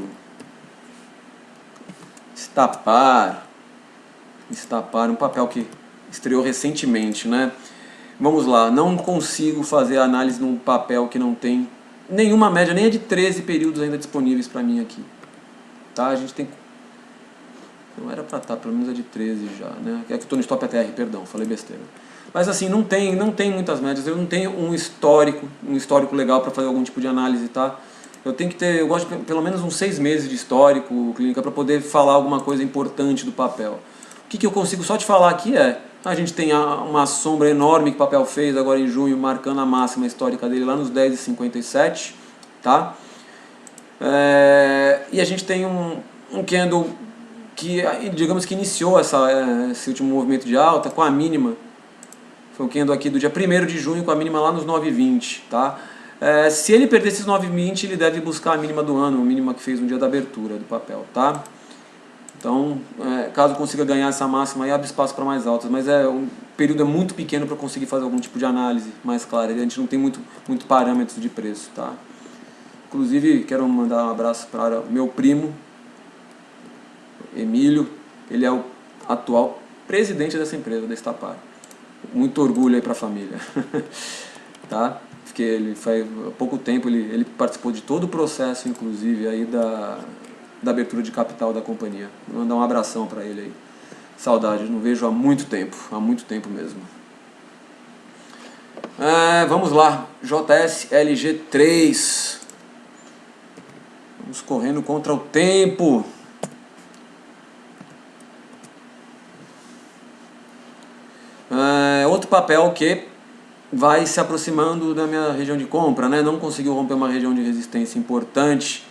Estapar, um papel que estreou recentemente, né? Vamos lá, não consigo fazer análise num papel que não tem nenhuma média, nem a de 13 períodos ainda disponíveis para mim aqui. Tá? A gente tem... Não era para estar, pelo menos a de 13 já, né? É que eu estou no Stop ATR, perdão, falei besteira. Mas assim, não tem muitas médias, eu não tenho um histórico legal para fazer algum tipo de análise, tá? Eu gosto de pelo menos uns 6 meses de histórico clínica para poder falar alguma coisa importante do papel. O que eu consigo só te falar aqui a gente tem uma sombra enorme que o papel fez agora em junho, marcando a máxima histórica dele lá nos 10,57, tá? E a gente tem um candle que, digamos que iniciou esse último movimento de alta com a mínima. Foi um candle aqui do dia 1º de junho com a mínima lá nos 9,20, tá? Se ele perder esses 9,20, ele deve buscar a mínima do ano, a mínima que fez no dia da abertura do papel, tá? Então, caso consiga ganhar essa máxima, aí abre espaço para mais altas, mas o período é muito pequeno para conseguir fazer algum tipo de análise mais clara, a gente não tem muito parâmetros de preço, tá? Inclusive, quero mandar um abraço para o meu primo, Emílio, ele é o atual presidente dessa empresa, da Estapar. Muito orgulho aí para a família, tá? Porque ele faz há pouco tempo, ele participou de todo o processo, inclusive, aí da abertura de capital da companhia. Vou mandar um abração para ele aí. Saudade, não vejo há muito tempo mesmo. Vamos lá, JSLG3. Vamos correndo contra o tempo. Outro papel que vai se aproximando da minha região de compra, né? Não conseguiu romper uma região de resistência importante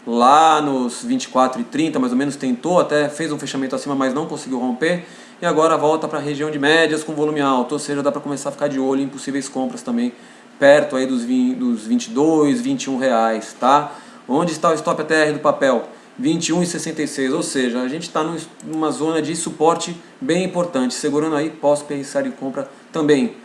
lá nos 24,30, mais ou menos tentou, até fez um fechamento acima, mas não conseguiu romper, e agora volta para a região de médias com volume alto, ou seja, dá para começar a ficar de olho em possíveis compras também, perto aí dos 22, 21 reais, tá? Onde está o Stop ATR do papel? 21,66, ou seja, a gente está numa zona de suporte bem importante, segurando aí, posso pensar em compra também.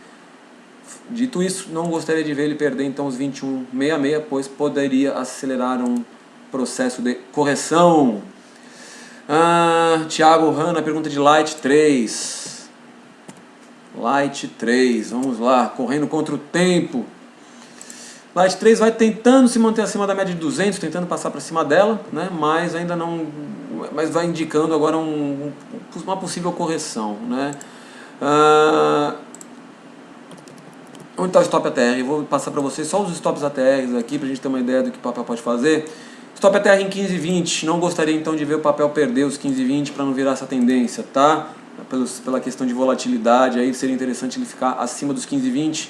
Dito isso, não gostaria de ver ele perder então os 21,66, pois poderia acelerar um processo de correção. Thiago Hanna, pergunta de Light 3. Light 3, vamos lá, correndo contra o tempo. Light 3 vai tentando se manter acima da média de 200, tentando passar para cima dela, né? Mas ainda não, mas vai indicando agora uma possível correção, né? Onde está o Stop ATR? Vou passar para vocês só os Stops ATRs aqui para a gente ter uma ideia do que o papel pode fazer. Stop ATR em 15,20, não gostaria então de ver o papel perder os 15,20 para não virar essa tendência, tá? Pela questão de volatilidade, aí seria interessante ele ficar acima dos 15,20.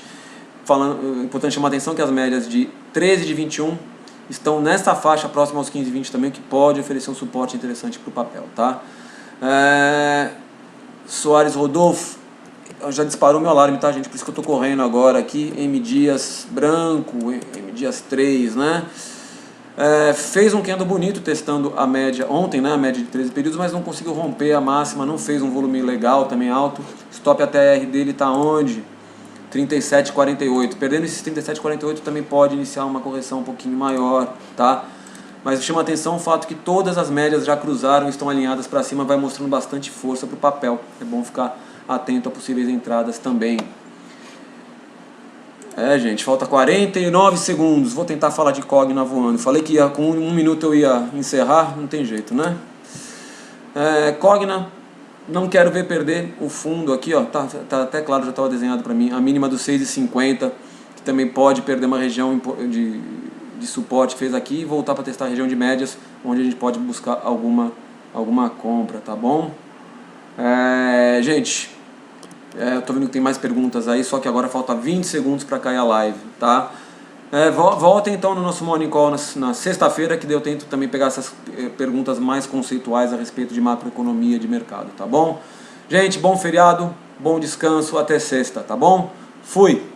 Importante chamar a atenção que as médias de 13 de 21 estão nessa faixa próxima aos 15,20 também, que pode oferecer um suporte interessante para o papel, tá? Soares Rodolfo, já disparou meu alarme, tá, gente? Por isso que eu tô correndo agora aqui. M Dias branco, M Dias 3, né? Fez um candle bonito testando a média ontem, né? A média de 13 períodos, mas não conseguiu romper a máxima, não fez um volume legal, também alto. Stop ATR dele tá onde? 37,48. Perdendo esses 37,48 também pode iniciar uma correção um pouquinho maior, tá? Mas chama atenção o fato que todas as médias já cruzaram, estão alinhadas para cima, vai mostrando bastante força para o papel. É bom ficar atento a possíveis entradas também. Gente, falta 49 segundos. Vou tentar falar de Cogna voando. Falei que com 1 minuto eu ia encerrar, não tem jeito, né? Cogna, não quero ver perder o fundo aqui, ó. Tá até claro, já estava desenhado para mim. A mínima dos 6,50, que também pode perder uma região de suporte que fez aqui e voltar para testar a região de médias, onde a gente pode buscar alguma compra, tá bom? Gente, eu tô vendo que tem mais perguntas aí, só que agora falta 20 segundos para cair a live, tá? Voltem então no nosso Morning Call na sexta-feira, que daí eu tento também pegar essas perguntas mais conceituais a respeito de macroeconomia de mercado, tá bom? Gente, bom feriado, bom descanso, até sexta, tá bom? Fui!